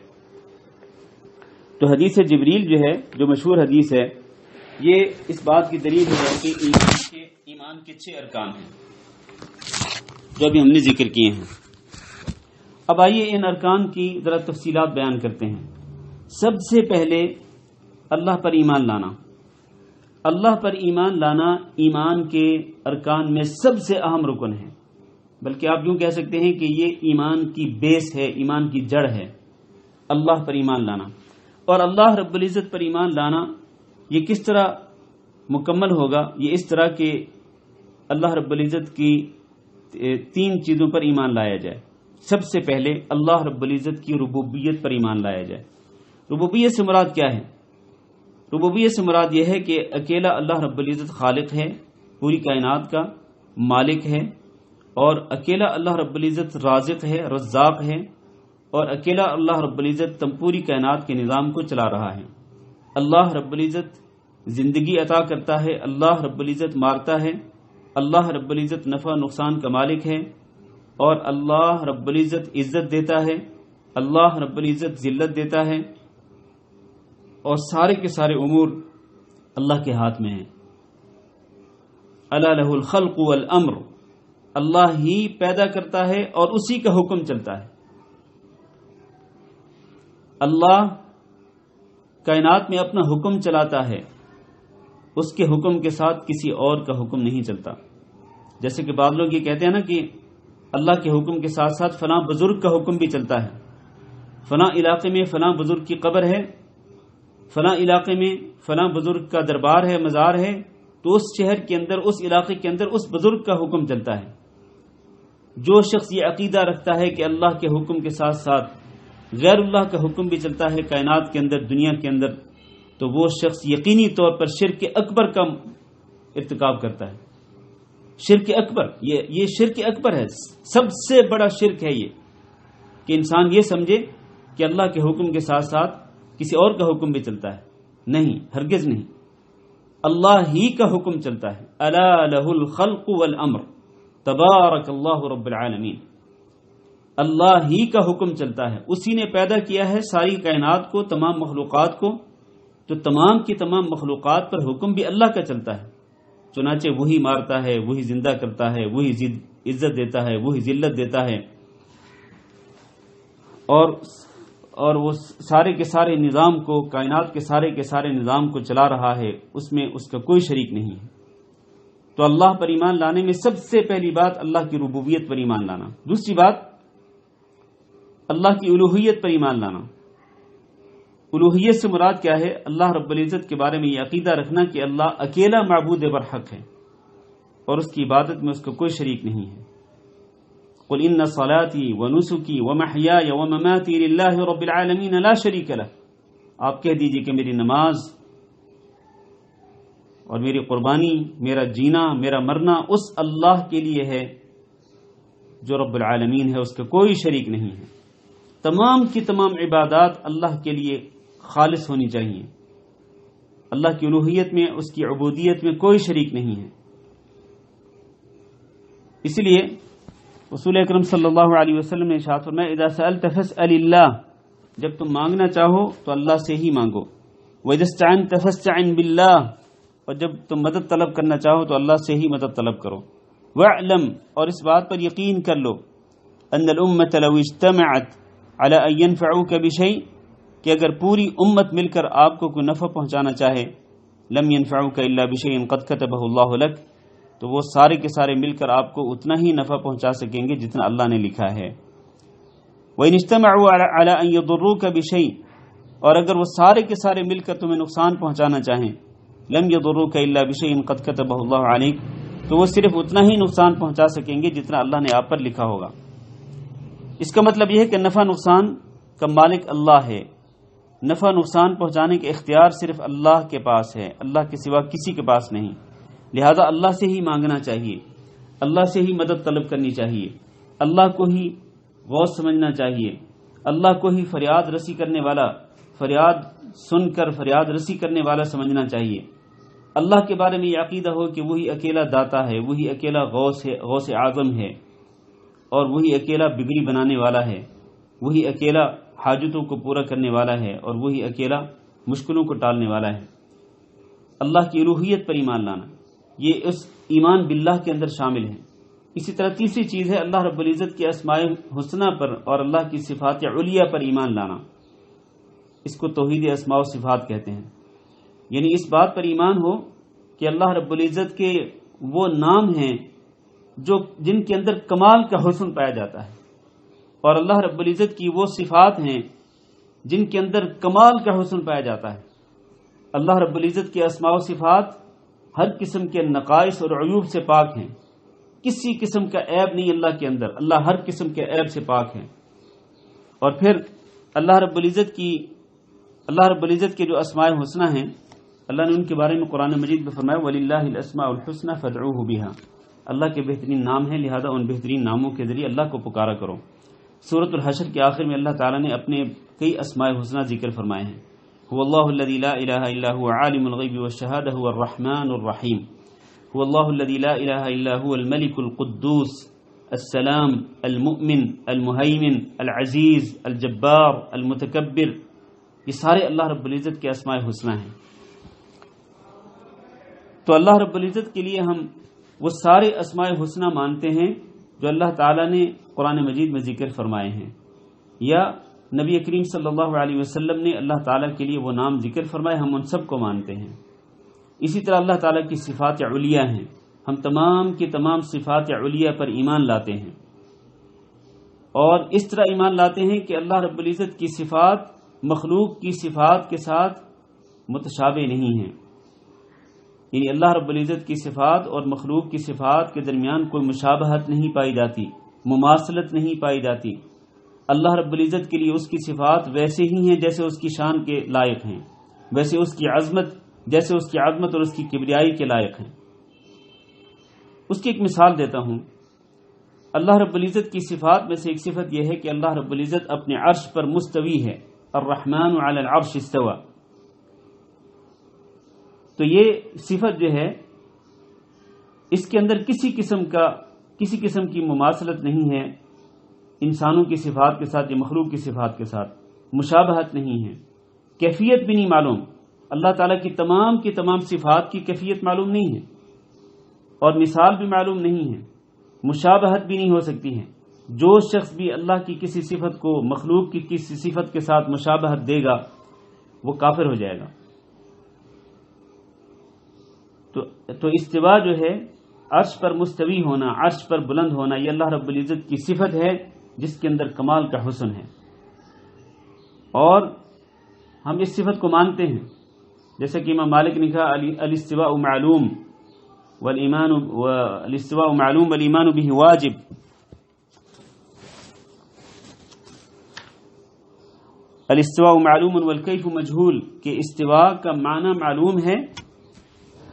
تو حدیث جبریل جو ہے، جو مشہور حدیث ہے، یہ اس بات کی دلیل ہے کہ ایمان کے 6 ارکان ہیں جو ابھی ہم نے ذکر کیے ہیں. اب آئیے ان ارکان کی ذرا تفصیلات بیان کرتے ہیں. سب سے پہلے اللہ پر ایمان لانا. اللہ پر ایمان لانا ایمان کے ارکان میں سب سے اہم رکن ہے، بلکہ آپ یوں کہہ سکتے ہیں کہ یہ ایمان کی بیس ہے، ایمان کی جڑ ہے، اللہ پر ایمان لانا. اور اللہ رب العزت پر ایمان لانا یہ کس طرح مکمل ہوگا؟ یہ اس طرح کہ اللہ رب العزت کی 3 چیزوں پر ایمان لایا جائے. سب سے پہلے اللہ رب العزت کی ربوبیت پر ایمان لایا جائے. ربوبیت سے مراد کیا ہے؟ ربوبیت سے مراد یہ ہے کہ اکیلا اللہ رب العزت خالق ہے، پوری کائنات کا مالک ہے، اور اکیلا اللہ رب العزت رازق ہے، رزاق ہے، اور اکیلا اللہ رب العزت پوری کائنات کے نظام کو چلا رہا ہے. اللہ رب العزت زندگی عطا کرتا ہے، اللہ رب العزت مارتا ہے، اللہ رب العزت نفع نقصان کا مالک ہے، اور اللہ رب العزت عزت دیتا ہے، اللہ رب العزت ذلت دیتا ہے، اور سارے کے سارے امور اللہ کے ہاتھ میں ہیں. الا لہ الخلق والامر، اللہ ہی پیدا کرتا ہے اور اسی کا حکم چلتا ہے. اللہ کائنات میں اپنا حکم چلاتا ہے، اس کے حکم کے ساتھ کسی اور کا حکم نہیں چلتا۔ جیسے کہ بعض لوگ یہ کہتے ہیں نا کہ اللہ کے حکم کے ساتھ ساتھ فلاں بزرگ کا حکم بھی چلتا ہے، فلاں علاقے میں فلاں بزرگ کی قبر ہے، فلاں علاقے میں فلاں بزرگ کا دربار ہے، مزار ہے، تو اس شہر کے اندر، اس علاقے کے اندر اس بزرگ کا حکم چلتا ہے۔ جو شخص یہ عقیدہ رکھتا ہے کہ اللہ کے حکم کے ساتھ ساتھ غیر اللہ کا حکم بھی چلتا ہے کائنات کے اندر، دنیا کے اندر، تو وہ شخص یقینی طور پر شرک اکبر کا ارتکاب کرتا ہے۔ شرک اکبر، یہ شرک اکبر ہے، سب سے بڑا شرک ہے یہ، کہ انسان یہ سمجھے کہ اللہ کے حکم کے ساتھ ساتھ کسی اور کا حکم بھی چلتا ہے۔ نہیں، ہرگز نہیں، اللہ ہی کا حکم چلتا ہے۔ الا لہ الخلق والامر تبارک اللہ رب العالمین، اللہ ہی کا حکم چلتا ہے، اسی نے پیدا کیا ہے ساری کائنات کو، تمام مخلوقات کو، تو تمام کی تمام مخلوقات پر حکم بھی اللہ کا چلتا ہے۔ چنانچہ وہی مارتا ہے، وہی زندہ کرتا ہے، وہی عزت دیتا ہے، وہی ذلت دیتا ہے، اور وہ سارے کے سارے نظام کو، کائنات کے سارے نظام کو چلا رہا ہے، اس میں اس کا کوئی شریک نہیں ہے۔ تو اللہ پر ایمان لانے میں سب سے پہلی بات اللہ کی ربوبیت پر ایمان لانا، دوسری بات اللہ کی الوہیت پر ایمان لانا۔ الوہیت سے مراد کیا ہے؟ اللہ رب العزت کے بارے میں یہ عقیدہ رکھنا کہ اللہ اکیلا معبود برحق ہے اور اس کی عبادت میں اس کا کوئی شریک نہیں ہے۔ قل ان صلاتي ونسكي ومحياي ومماتي لله رب العالمين لا شريك له، آپ کہہ دیجئے کہ میری نماز اور میری قربانی، میرا جینا، میرا مرنا اس اللہ کے لیے ہے جو رب العالمین ہے، اس کا کوئی شریک نہیں ہے۔ تمام کی تمام عبادات اللہ کے لیے خالص ہونی چاہیے، اللہ کی الوہیت میں، اس کی عبودیت میں کوئی شریک نہیں ہے۔ اس لیے رسول اکرم صلی اللہ علیہ وسلم نے ارشاد فرمایا اذا سألت فاسأل اللہ، جب تم مانگنا چاہو تو اللہ سے ہی مانگو، واذا استعنت فاستعن باللہ، اور جب تم مدد طلب کرنا چاہو تو اللہ سے ہی مدد طلب کرو۔ واعلم، اور اس بات پر یقین کر لو، ان الامة لو اجتمعت على ان ينفعوك بشيء، کہ اگر پوری امت مل کر آپ کو کوئی نفع پہنچانا چاہے، لم ينفعوك الا بشيء قد كتبه الله لك، تو وہ سارے کے سارے مل کر آپ کو اتنا ہی نفع پہنچا سکیں گے جتنا اللہ نے لکھا ہے۔ وَإِنِ اجْتَمَعُوا عَلَىٰ أَن يَضُرُّوكَ بِشَيْءٍ، اور اگر وہ سارے کے سارے مل کر تمہیں نقصان پہنچانا چاہیں، لَمْ يَضُرُّوكَ إِلَّا بِشَيْءٍ قَدْ كَتَبَهُ اللَّهُ عَلَيْكَ، تو وہ صرف اتنا ہی نقصان پہنچا سکیں گے جتنا اللہ نے آپ پر لکھا ہوگا۔ اس کا مطلب یہ ہے کہ نفع نقصان کا مالک اللہ ہے، نفع نقصان پہنچانے کے اختیار صرف اللہ کے پاس ہے، اللہ کے سوا کسی کے پاس نہیں۔ لہذا اللہ سے ہی مانگنا چاہیے، اللہ سے ہی مدد طلب کرنی چاہیے، اللہ کو ہی غوث سمجھنا چاہیے، اللہ کو ہی فریاد رسی کرنے والا، فریاد سن کر فریاد رسی کرنے والا سمجھنا چاہیے۔ اللہ کے بارے میں یہ عقیدہ ہو کہ وہی اکیلا داتا ہے، وہی اکیلا غوث اعظم ہے، اور وہی اکیلا بگڑی بنانے والا ہے، وہی اکیلا حاجتوں کو پورا کرنے والا ہے، اور وہی اکیلا مشکلوں کو ٹالنے والا ہے۔ اللہ کی الوہیت پر ایمان لانا، یہ اس ایمان باللہ کے اندر شامل ہے۔ اسی طرح تیسری چیز ہے اللہ رب العزت کے اسماء حسنہ پر اور اللہ کی صفات علیہ پر ایمان لانا، اس کو توحید اسماء و صفات کہتے ہیں۔ یعنی اس بات پر ایمان ہو کہ اللہ رب العزت کے وہ نام ہیں جن کے اندر کمال کا حسن پایا جاتا ہے، اور اللہ رب العزت کی وہ صفات ہیں جن کے اندر کمال کا حسن پایا جاتا ہے۔ اللہ رب العزت کے اسماء و صفات ہر قسم کے نقائص اور عیوب سے پاک ہیں، کسی قسم کا عیب نہیں اللہ کے اندر، اللہ ہر قسم کے عیب سے پاک ہے۔ اور پھر اللہ رب العزت کے جو اسماء حسنہ ہیں، اللہ نے ان کے بارے میں قرآن مجید میں فرمایا وَلِلَّهِ الْأَسْمَاءُ الْحُسْنَى فَادْعُوهُ بِهَا، اللہ کے بہترین نام ہیں، لہذا ان بہترین ناموں کے ذریعے اللہ کو پکارا کرو۔ سورۃ الحشر کے آخر میں اللہ تعالیٰ نے اپنے کئی اسماء حسنہ ذکر فرمائے ہیں۔ هو الله الذي لا إله إلا هو عالم الغيب والشهادة هو الرحمن الرحيم، هو الله الذي لا إله إلا هو الملك القدوس السلام المؤمن المهيمن العزيز الجبار المتكبر، یہ سارے اللہ رب العزت کے اسماء حسنہ ہیں۔ تو اللہ رب العزت کے لیے ہم وہ سارے اسماء حسنہ مانتے ہیں جو اللہ تعالیٰ نے قرآن مجید میں ذکر فرمائے ہیں، یا نبی کریم صلی اللہ علیہ وسلم نے اللہ تعالیٰ کے لیے وہ نام ذکر فرمائے، ہم ان سب کو مانتے ہیں۔ اسی طرح اللہ تعالیٰ کی صفات علیہ ہیں، ہم تمام کی تمام صفات علیہ پر ایمان لاتے ہیں، اور اس طرح ایمان لاتے ہیں کہ اللہ رب العزت کی صفات مخلوق کی صفات کے ساتھ متشابہ نہیں ہیں، یعنی اللہ رب العزت کی صفات اور مخلوق کی صفات کے درمیان کوئی مشابہت نہیں پائی جاتی، مماثلت نہیں پائی جاتی۔ اللہ رب العزت کے لیے اس کی صفات ویسے ہی ہیں جیسے اس کی شان کے لائق ہیں، ویسے اس کی عظمت جیسے اس کی عظمت اور اس کی کبریائی کے لائق ہیں۔ اس کی ایک مثال دیتا ہوں۔ اللہ رب العزت کی صفات میں سے ایک صفت یہ ہے کہ اللہ رب العزت اپنے عرش پر مستوی ہے، الرحمن علی العرش استوى۔ تو یہ صفت جو ہے اس کے اندر کسی قسم کی مماثلت نہیں ہے انسانوں کی صفات کے ساتھ یا مخلوق کی صفات کے ساتھ، مشابہت نہیں ہے، کیفیت بھی نہیں معلوم۔ اللہ تعالیٰ کی تمام صفات کی کیفیت معلوم نہیں ہے اور مثال بھی معلوم نہیں ہے، مشابہت بھی نہیں ہو سکتی ہے۔ جو شخص بھی اللہ کی کسی صفت کو مخلوق کی کسی صفت کے ساتھ مشابہت دے گا وہ کافر ہو جائے گا۔ تو استوا جو ہے عرش پر مستوی ہونا، عرش پر بلند ہونا، یہ اللہ رب العزت کی صفت ہے جس کے اندر کمال کا حسن ہے، اور ہم اس صفت کو مانتے ہیں، جیسے کہ امام مالک نے کہا الاستواء معلوم والاستواء معلوم والایمان به واجب۔ الاستواء معلوم والکیف مجہول، کہ استواء کا معنی معلوم ہے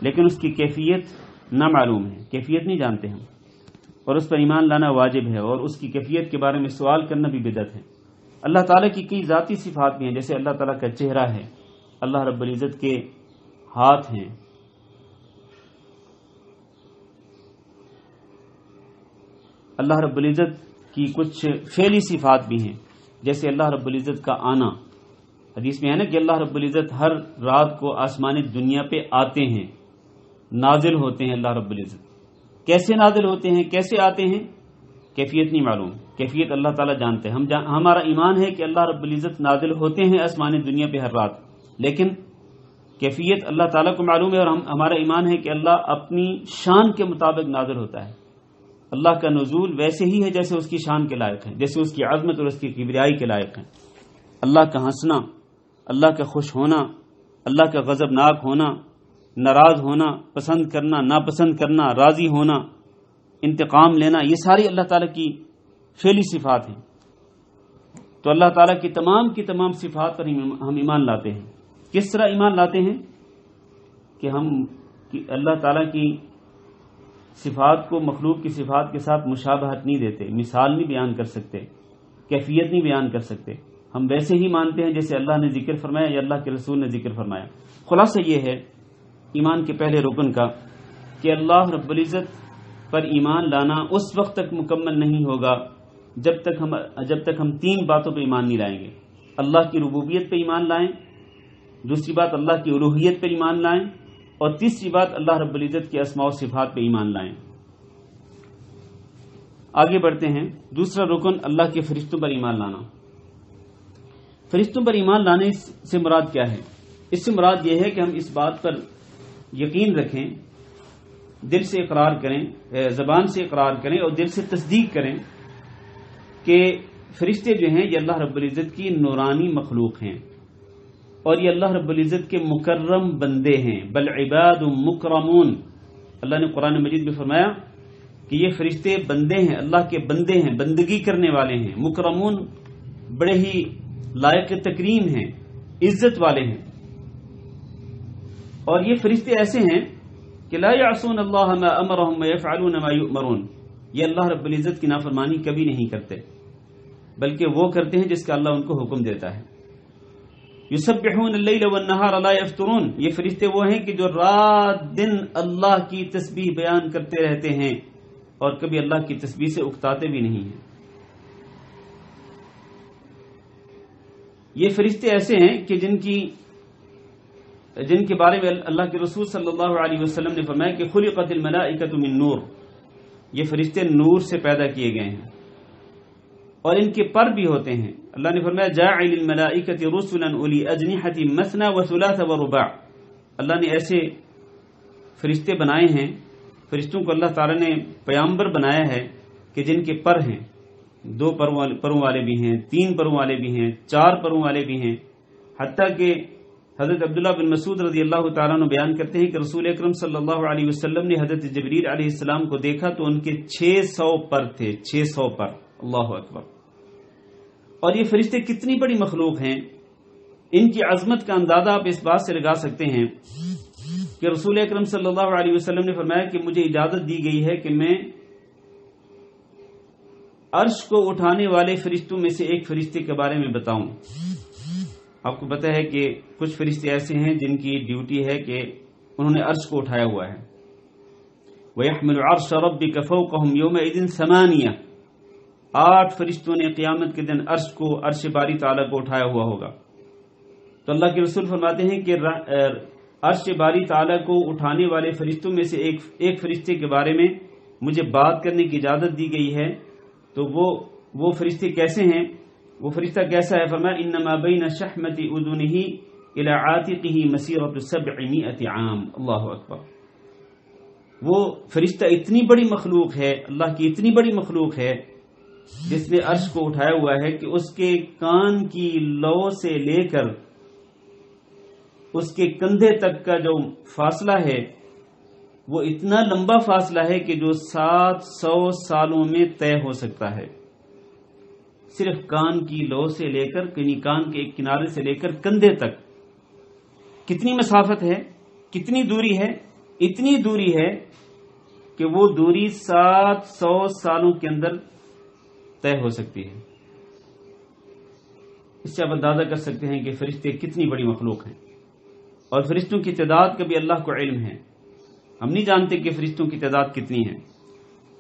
لیکن اس کی کیفیت نہ معلوم ہے، کیفیت نہیں جانتے ہم، اور اس پر ایمان لانا واجب ہے، اور اس کی کیفیت کے بارے میں سوال کرنا بھی بدعت ہے۔ اللہ تعالیٰ کی کئی ذاتی صفات بھی ہیں، جیسے اللہ تعالیٰ کا چہرہ ہے، اللہ رب العزت کے ہاتھ ہیں، اللہ رب العزت کی کچھ فعلی صفات بھی ہیں، جیسے اللہ رب العزت کا آنا۔ حدیث میں ہے نا کہ اللہ رب العزت ہر رات کو آسمانی دنیا پہ آتے ہیں، نازل ہوتے ہیں۔ اللہ رب العزت کیسے نازل ہوتے ہیں، کیسے آتے ہیں، کیفیت نہیں معلوم، کیفیت اللہ تعالیٰ جانتے ہیں۔ ہمارا ایمان ہے کہ اللہ رب العزت نازل ہوتے ہیں آسمانی دنیا پہ ہر رات، لیکن کیفیت اللہ تعالیٰ کو معلوم ہے، اور ہمارا ایمان ہے کہ اللہ اپنی شان کے مطابق نازل ہوتا ہے۔ اللہ کا نزول ویسے ہی ہے جیسے اس کی شان کے لائق ہے، جیسے اس کی عظمت اور اس کی کبریائی کے لائق ہے۔ اللہ کا ہنسنا، اللہ کا خوش ہونا، اللہ کا غضبناک ہونا، ناراض ہونا، پسند کرنا، ناپسند کرنا، راضی ہونا، انتقام لینا، یہ ساری اللہ تعالیٰ کی فعلی صفات ہیں۔ تو اللہ تعالیٰ کی تمام صفات پر ہم ایمان لاتے ہیں۔ کس طرح ایمان لاتے ہیں کہ ہم اللہ تعالیٰ کی صفات کو مخلوق کی صفات کے ساتھ مشابہت نہیں دیتے، مثال نہیں بیان کر سکتے، کیفیت نہیں بیان کر سکتے، ہم ویسے ہی مانتے ہیں جیسے اللہ نے ذکر فرمایا یا اللہ کے رسول نے ذکر فرمایا۔ خلاصہ یہ ہے ایمان کے پہلے رکن کا کہ اللہ رب العزت پر ایمان لانا اس وقت تک مکمل نہیں ہوگا جب تک ہم تین باتوں پہ ایمان نہیں لائیں گے۔ اللہ کی ربوبیت پہ ایمان لائیں، دوسری بات اللہ کی الوہیت پہ ایمان لائیں، اور تیسری بات اللہ رب العزت کے اسماء و صفات پہ ایمان لائیں۔ آگے بڑھتے ہیں۔ دوسرا رکن اللہ کے فرشتوں پر ایمان لانا۔ فرشتوں پر ایمان لانے سے مراد کیا ہے؟ اس سے مراد یہ ہے کہ ہم اس بات پر یقین رکھیں، دل سے اقرار کریں، زبان سے اقرار کریں اور دل سے تصدیق کریں کہ فرشتے جو ہیں یہ اللہ رب العزت کی نورانی مخلوق ہیں، اور یہ اللہ رب العزت کے مکرم بندے ہیں، بل عباد مکرمون۔ اللہ نے قرآن مجید میں فرمایا کہ یہ فرشتے بندے ہیں، اللہ کے بندے ہیں، بندگی کرنے والے ہیں، مکرمون بڑے ہی لائق تکریم ہیں، عزت والے ہیں۔ اور یہ فرشتے ایسے ہیں کہ لا یعصون اللہ ما امرهم ویفعلون ما یؤمرون، یہ اللہ رب العزت کی نافرمانی کبھی نہیں کرتے بلکہ وہ کرتے ہیں جس کا اللہ ان کو حکم دیتا ہے۔ یسبحون اللیل والنہار لا یفترون، یہ فرشتے وہ ہیں کہ جو رات دن اللہ کی تسبیح بیان کرتے رہتے ہیں اور کبھی اللہ کی تسبیح سے اکتاتے بھی نہیں ہیں۔ یہ فرشتے ایسے ہیں کہ جن کے بارے میں اللہ کے رسول صلی اللہ علیہ وسلم نے فرمایا کہ خلقت الملائکۃ من نور، یہ فرشتے نور سے پیدا کیے گئے ہیں۔ اور ان کے پر بھی ہوتے ہیں. اللہ نے فرمایا جاعل الملائکۃ رسلا اولی اجنحۃ مثنى وثلاث ورباع. اللہ نے ایسے فرشتے بنائے ہیں، فرشتوں کو اللہ تعالی نے پیامبر بنایا ہے کہ جن کے پر ہیں، 2 پروں والے بھی ہیں، 3 پروں والے بھی ہیں، 4 پروں والے بھی ہیں. حتیٰ کہ حضرت عبداللہ بن مسعود رضی اللہ تعالیٰ عنہ بیان کرتے ہیں کہ رسول اکرم صلی اللہ علیہ وسلم نے حضرت جبریل علیہ السلام کو دیکھا تو ان کے 600 پر تھے، 600 پر. اللہ اکبر. اور یہ فرشتے کتنی بڑی مخلوق ہیں، ان کی عظمت کا اندازہ آپ اس بات سے لگا سکتے ہیں کہ رسول اکرم صلی اللہ علیہ وسلم نے فرمایا کہ مجھے اجازت دی گئی ہے کہ میں عرش کو اٹھانے والے فرشتوں میں سے ایک فرشتے کے بارے میں بتاؤں. آپ کو پتہ ہے کہ کچھ فرشتے ایسے ہیں جن کی ڈیوٹی ہے کہ انہوں نے عرش کو اٹھایا ہوا ہے. وَيَحْمِلُ عَرْشَ رَبِّكَ فَوْقَهُمْ يَوْمَئِذٍ ثَمَانِيَةٌ. 8 فرشتوں نے قیامت کے دن عرش باری تعالیٰ کو اٹھایا ہوا ہوگا. تو اللہ کے رسول فرماتے ہیں کہ عرش باری تعالیٰ کو اٹھانے والے فرشتوں میں سے ایک فرشتے کے بارے میں مجھے بات کرنے کی اجازت دی گئی ہے. تو وہ فرشتے کیسے ہیں، وہ فرشتہ کیسا ہے؟ فرمایا انما بین شحمت اذنہ الی عاتقہ مسیرۃ 700 عام. اللہ اکبر. وہ فرشتہ اتنی بڑی مخلوق ہے، اللہ کی اتنی بڑی مخلوق ہے جس نے عرش کو اٹھایا ہوا ہے کہ اس کے کان کی لو سے لے کر اس کے کندھے تک کا جو فاصلہ ہے وہ اتنا لمبا فاصلہ ہے کہ جو 700 سالوں میں طے ہو سکتا ہے. صرف کان کی لو سے لے کر، یعنی کان کے ایک کنارے سے لے کر کندھے تک کتنی مسافت ہے، کتنی دوری ہے؟ اتنی دوری ہے کہ وہ دوری 700 سالوں کے اندر طے ہو سکتی ہے. اس سے آپ اندازہ کر سکتے ہیں کہ فرشتے کتنی بڑی مخلوق ہیں. اور فرشتوں کی تعداد کا بھی اللہ کو علم ہے. ہم نہیں جانتے کہ فرشتوں کی تعداد کتنی ہے.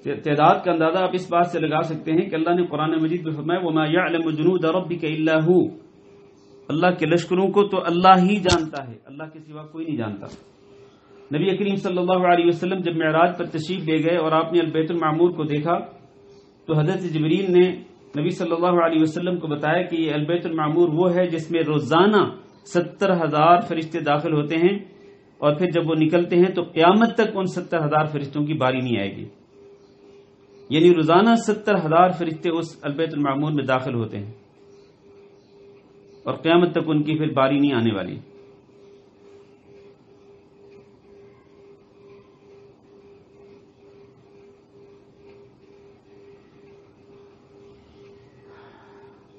تعداد کا اندازہ آپ اس بات سے لگا سکتے ہیں کہ اللہ نے قرآن مجید میں فرمایا وَمَا يَعْلَمُ جُنُودَ رَبِّكَ إِلَّا هُوَ. اللہ کے لشکروں کو تو اللہ ہی جانتا ہے، اللہ کے سوا کوئی نہیں جانتا. نبی کریم صلی اللہ علیہ وسلم جب معراج پر تشریف لے گئے اور آپ نے البیت المعمور کو دیکھا تو حضرت جبریل نے نبی صلی اللہ علیہ وسلم کو بتایا کہ یہ البیت المعمور وہ ہے جس میں روزانہ 70,000 فرشتے داخل ہوتے ہیں، اور پھر جب وہ نکلتے ہیں تو قیامت تک ان 70,000 فرشتوں کی باری نہیں آئے گی. یعنی روزانہ 70,000 فرشتے اس البیت المعمور میں داخل ہوتے ہیں اور قیامت تک ان کی پھر باری نہیں آنے والی.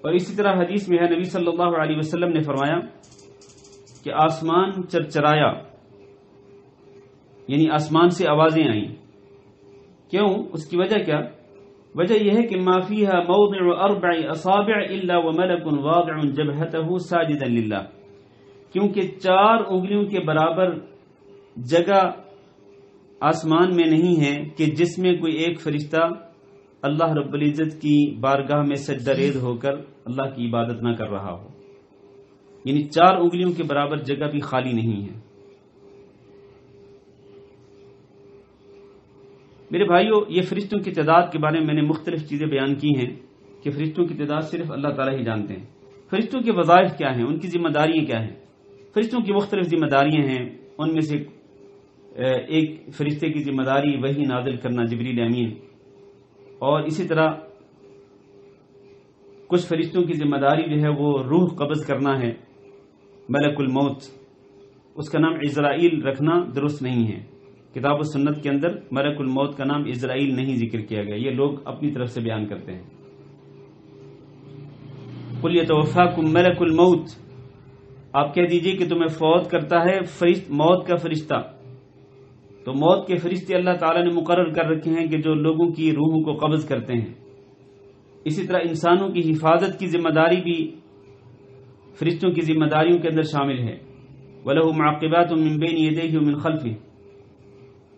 اور اسی طرح حدیث میں ہے نبی صلی اللہ علیہ وسلم نے فرمایا کہ آسمان چرچرایا، یعنی آسمان سے آوازیں آئیں. کیوں؟ اس کی وجہ کیا؟ وجہ یہ ہے کہ ما فیہا موضع 4 اصابع الا وملک واضع جبہتہ ساجدا للہ. کیونکہ 4 انگلیوں کے برابر جگہ آسمان میں نہیں ہے کہ جس میں کوئی ایک فرشتہ اللہ رب العزت کی بارگاہ میں سجدہ ریز ہو کر اللہ کی عبادت نہ کر رہا ہو. یعنی 4 انگلیوں کے برابر جگہ بھی خالی نہیں ہے. میرے بھائیو، یہ فرشتوں کی تعداد کے بارے میں نے مختلف چیزیں بیان کی ہیں کہ فرشتوں کی تعداد صرف اللہ تعالیٰ ہی جانتے ہیں. فرشتوں کے وظائف کیا ہیں، ان کی ذمہ داریاں کیا ہیں؟ فرشتوں کی مختلف ذمہ داریاں ہیں. ان میں سے ایک فرشتے کی ذمہ داری وحی نازل کرنا، جبریل امین. اور اسی طرح کچھ فرشتوں کی ذمہ داری جو ہے وہ روح قبض کرنا ہے، ملک الموت. اس کا نام عزرائیل رکھنا درست نہیں ہے. کتاب و سنت کے اندر ملک الموت کا نام عزرائیل نہیں ذکر کیا گیا، یہ لوگ اپنی طرف سے بیان کرتے ہیں. قل یتوفاکم ملک الموت، آپ کہہ دیجئے کہ تمہیں فوت کرتا ہے موت کا فرشتہ. تو موت کے فرشتے اللہ تعالیٰ نے مقرر کر رکھے ہیں کہ جو لوگوں کی روحوں کو قبض کرتے ہیں. اسی طرح انسانوں کی حفاظت کی ذمہ داری بھی فرشتوں کی ذمہ داریوں کے اندر شامل ہے. وَلَهُ مُعَقِّبَاتٌ مِّن بَيْنِ يَدَيْهِ وَمِن خَلْفِهِ.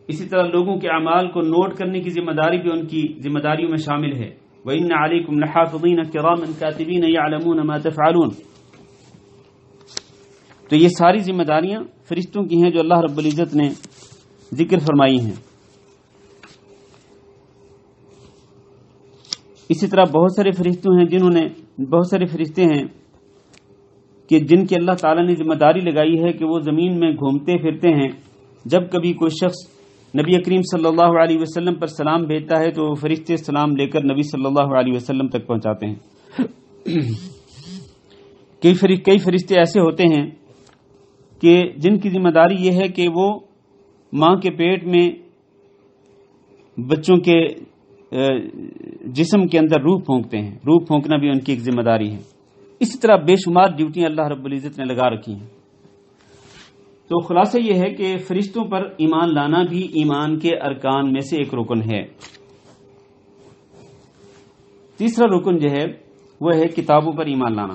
اسی طرح لوگوں کے اعمال کو نوٹ کرنے کی ذمہ داری بھی ان کی ذمہ داریوں میں شامل ہے. وَإِنَّ عَلَيْكُمْ لَحَافِظِينَ كِرَامًا كَاتِبِينَ يَعْلَمُونَ مَا تَفْعَلُونَ. تو یہ ساری ذمہ داریاں فرشتوں کی ہیں جو اللہ رب العزت نے ذکر فرمائی ہیں. اسی طرح بہت سارے فرشتے ہیں کہ جن کی اللہ تعالیٰ نے ذمہ داری لگائی ہے کہ وہ زمین میں گھومتے پھرتے ہیں. جب کبھی کوئی شخص نبی کریم صلی اللہ علیہ وسلم پر سلام بھیجتا ہے تو وہ فرشتے سلام لے کر نبی صلی اللہ علیہ وسلم تک پہنچاتے ہیں. کئی فرشتے ایسے ہوتے ہیں کہ جن کی ذمہ داری یہ ہے کہ وہ ماں کے پیٹ میں بچوں کے جسم کے اندر روح پھونکتے ہیں. روح پھونکنا بھی ان کی ایک ذمہ داری ہے. اسی طرح بے شمار ڈیوٹیاں اللہ رب العزت نے لگا رکھی ہیں. تو خلاصہ یہ ہے کہ فرشتوں پر ایمان لانا بھی ایمان کے ارکان میں سے ایک رکن ہے. تیسرا رکن جو ہے وہ ہے کتابوں پر ایمان لانا.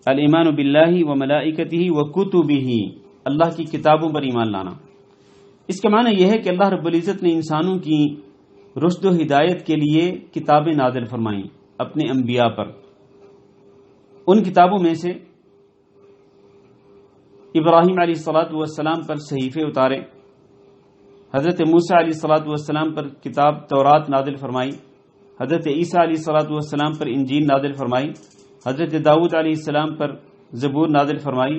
الایمان باللہ و ملائکتہ و کتبہ، اللہ کی کتابوں پر ایمان لانا. اس کا معنی یہ ہے کہ اللہ رب العزت نے انسانوں کی رشد و ہدایت کے لیے کتابیں نازل فرمائیں اپنے انبیاء پر. ان کتابوں میں سے ابراہیم علیہ الصلاۃ والسلام پر صحیفے اتارے، حضرت موسیٰ علیہ الصلاۃ والسلام پر کتاب تورات نازل فرمائی، حضرت عیسیٰ علیہ الصلاۃ والسلام پر انجیل نازل فرمائی، حضرت داؤد علیہ السلام پر زبور نازل فرمائی،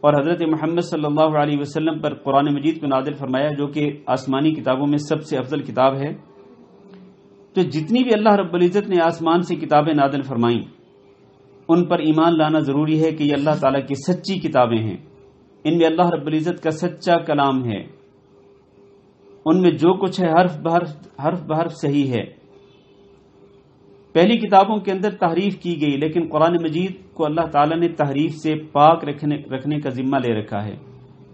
اور حضرت محمد صلی اللہ علیہ وسلم پر قرآن مجید کو نازل فرمایا جو کہ آسمانی کتابوں میں سب سے افضل کتاب ہے. تو جتنی بھی اللہ رب العزت نے آسمان سے کتابیں نازل فرمائیں ان پر ایمان لانا ضروری ہے کہ یہ اللہ تعالیٰ کی سچی کتابیں ہیں. ان میں اللہ رب العزت کا سچا کلام ہے. ان میں جو کچھ ہے حرف بحرف صحیح ہے. پہلی کتابوں کے اندر تحریف کی گئی، لیکن قرآن مجید کو اللہ تعالیٰ نے تحریف سے پاک رکھنے کا ذمہ لے رکھا ہے.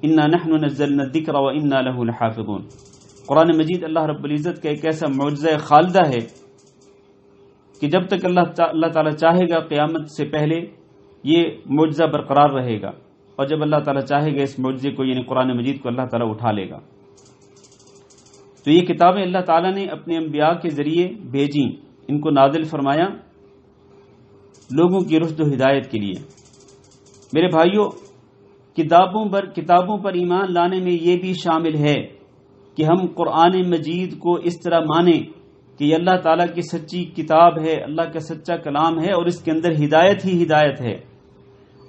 انا نحن نزلنا الذکر وانا له لحافظون. قرآن مجید اللہ رب العزت کا ایک ایسا معجزہ خالدہ ہے کہ جب تک اللہ تعالیٰ چاہے گا قیامت سے پہلے یہ معجزہ برقرار رہے گا، اور جب اللہ تعالیٰ چاہے گا اس معجزے کو یعنی قرآن مجید کو اللہ تعالیٰ اٹھا لے گا. تو یہ کتابیں اللہ تعالیٰ نے اپنے انبیاء کے ذریعے بھیجیں، ان کو نازل فرمایا لوگوں کی رشد و ہدایت کے لیے. میرے بھائیوں، کتابوں پر ایمان لانے میں یہ بھی شامل ہے کہ ہم قرآن مجید کو اس طرح مانیں کہ یہ اللہ تعالیٰ کی سچی کتاب ہے، اللہ کا سچا کلام ہے، اور اس کے اندر ہدایت ہی ہدایت ہے.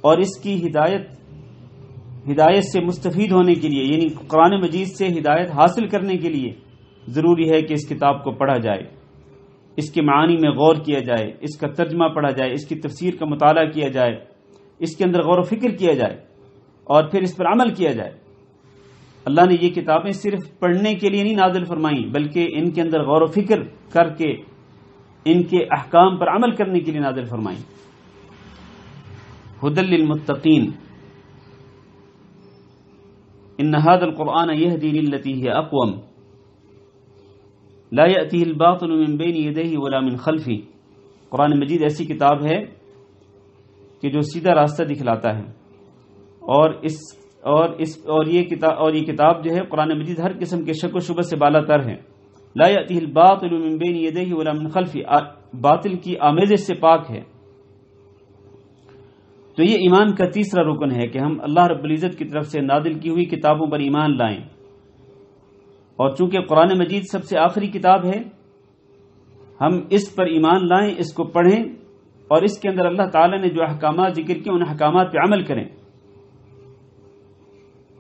اور اس کی ہدایت سے مستفید ہونے کے لیے یعنی قرآن مجید سے ہدایت حاصل کرنے کے لیے ضروری ہے کہ اس کتاب کو پڑھا جائے، اس کے معانی میں غور کیا جائے، اس کا ترجمہ پڑھا جائے، اس کی تفسیر کا مطالعہ کیا جائے، اس کے اندر غور و فکر کیا جائے اور پھر اس پر عمل کیا جائے. اللہ نے یہ کتابیں صرف پڑھنے کے لیے نہیں نازل فرمائیں بلکہ ان کے اندر غور و فکر کر کے ان کے احکام پر عمل کرنے کے لیے نازل فرمائیں. ہدی للمتقین ان هذا القرآن يهدي للتي هي اقوم لا يأتيه الباطل من بين يديه ولا من خلفه. قرآن مجید ایسی کتاب ہے کہ جو سیدھا راستہ دکھلاتا ہے، اور یہ کتاب جو ہے قرآن مجید ہر قسم کے شک و شبہ سے بالا تر ہے. لا يأتيه الباطل من بين يديه ولا من خلفه، باطل کی آمیزش سے پاک ہے. تو یہ ایمان کا تیسرا رکن ہے کہ ہم اللہ رب العزت کی طرف سے نازل کی ہوئی کتابوں پر ایمان لائیں. اور چونکہ قرآن مجید سب سے آخری کتاب ہے، ہم اس پر ایمان لائیں، اس کو پڑھیں، اور اس کے اندر اللہ تعالیٰ نے جو احکامات ذکر کیے ان احکامات پہ عمل کریں.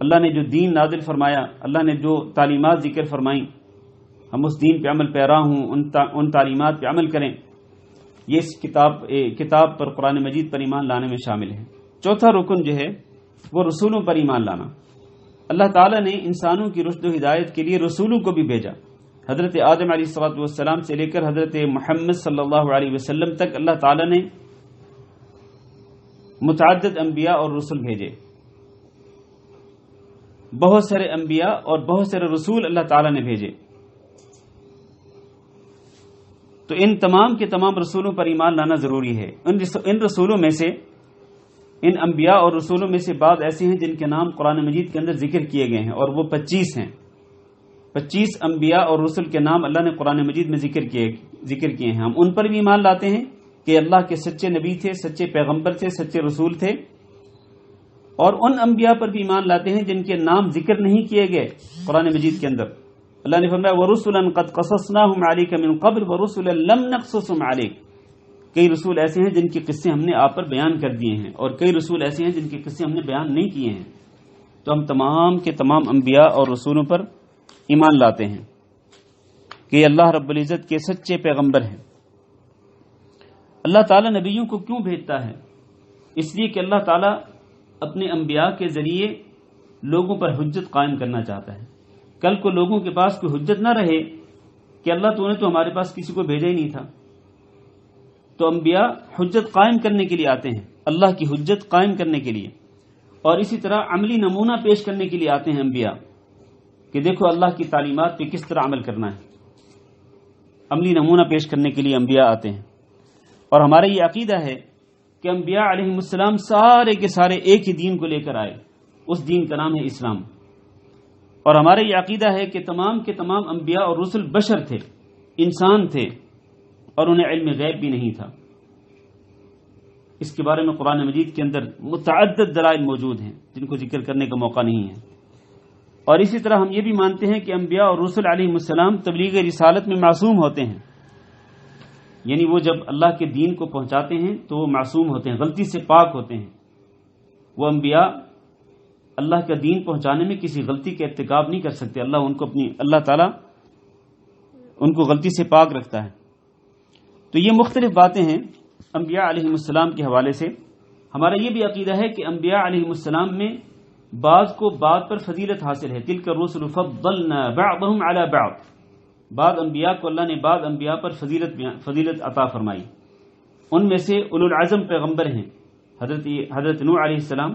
اللہ نے جو دین نازل فرمایا، اللہ نے جو تعلیمات ذکر فرمائیں، ہم اس دین پہ عمل پیرا ہوں، ان تعلیمات پہ عمل کریں. یہ اس کتاب پر قرآن مجید پر ایمان لانے میں شامل ہے. چوتھا رکن جو ہے وہ رسولوں پر ایمان لانا. اللہ تعالیٰ نے انسانوں کی رشد و ہدایت کے لیے رسولوں کو بھی بھیجا. حضرت آدم علیہ الصلوۃ والسلام سے لے کر حضرت محمد صلی اللہ علیہ وسلم تک اللہ تعالیٰ نے متعدد انبیاء اور رسول بھیجے. بہت سارے انبیاء اور بہت سارے رسول اللہ تعالیٰ نے بھیجے. تو ان تمام کے تمام رسولوں پر ایمان لانا ضروری ہے. ان رسولوں میں سے، ان انبیاء اور رسولوں میں سے بعض ایسے ہیں جن کے نام قرآن مجید کے اندر ذکر کیے گئے ہیں، اور وہ 25 ہیں. 25 انبیاء اور رسول کے نام اللہ نے قرآن مجید میں ذکر کیے ہیں. ہم ان پر بھی ایمان لاتے ہیں کہ اللہ کے سچے نبی تھے، سچے پیغمبر تھے، سچے رسول تھے. اور ان انبیاء پر بھی ایمان لاتے ہیں جن کے نام ذکر نہیں کیے گئے قرآن مجید کے اندر. اللہ نے فرمایا وَرُسُلًا قَدْ قَصَصْنَاهُمْ عَلَيْكَ مِنْ قَبْلُ وَرُسُلًا لَمْ نَقْصُصْهُمْ عَلَيْكَ، کئی رسول ایسے ہیں جن کے قصے ہم نے آپ پر بیان کر دیے ہیں، اور کئی رسول ایسے ہیں جن کے قصے ہم نے بیان نہیں کیے ہیں۔ تو ہم تمام کے تمام انبیاء اور رسولوں پر ایمان لاتے ہیں کہ یہ اللہ رب العزت کے سچے پیغمبر ہیں۔ اللہ تعالیٰ نبیوں کو کیوں بھیجتا ہے؟ اس لیے کہ اللہ تعالیٰ اپنے انبیاء کے ذریعے لوگوں پر حجت قائم کرنا چاہتا ہے۔ کل کو لوگوں کے پاس کوئی حجت نہ رہے کہ اللہ تو نے تو ہمارے پاس کسی کو بھیجا ہی نہیں تھا۔ تو انبیاء حجت قائم کرنے کے لیے آتے ہیں، اللہ کی حجت قائم کرنے کے لیے، اور اسی طرح عملی نمونہ پیش کرنے کے لیے آتے ہیں انبیاء کہ دیکھو اللہ کی تعلیمات پہ کس طرح عمل کرنا ہے۔ عملی نمونہ پیش کرنے کے لیے انبیاء آتے ہیں، اور ہمارا یہ عقیدہ ہے کہ انبیاء علیہ السلام سارے کے سارے ایک ہی دین کو لے کر آئے، اس دین کا نام ہے اسلام۔ اور ہمارا یہ عقیدہ ہے کہ تمام کے تمام انبیاء اور رسل بشر تھے، انسان تھے، اور انہیں علم غیب بھی نہیں تھا۔ اس کے بارے میں قرآن مجید کے اندر متعدد دلائل موجود ہیں جن کو ذکر کرنے کا موقع نہیں ہے۔ اور اسی طرح ہم یہ بھی مانتے ہیں کہ انبیاء اور رسل علیہ السلام تبلیغ رسالت میں معصوم ہوتے ہیں، یعنی وہ جب اللہ کے دین کو پہنچاتے ہیں تو وہ معصوم ہوتے ہیں، غلطی سے پاک ہوتے ہیں۔ وہ انبیاء اللہ کا دین پہنچانے میں کسی غلطی کا ارتکاب نہیں کر سکتے، اللہ تعالیٰ ان کو غلطی سے پاک رکھتا ہے۔ تو یہ مختلف باتیں ہیں انبیاء علیہ السلام کے حوالے سے۔ ہمارا یہ بھی عقیدہ ہے کہ انبیاء علیہ السلام میں بعض کو بعض پر فضیلت حاصل ہے، تلک الرسل فضلنا بعضهم على بعض، بعض انبیاء کو اللہ نے بعض انبیاء پر فضیلت عطا فرمائی۔ ان میں سے اولو العزم پیغمبر ہیں، حضرت نوح علیہ السلام،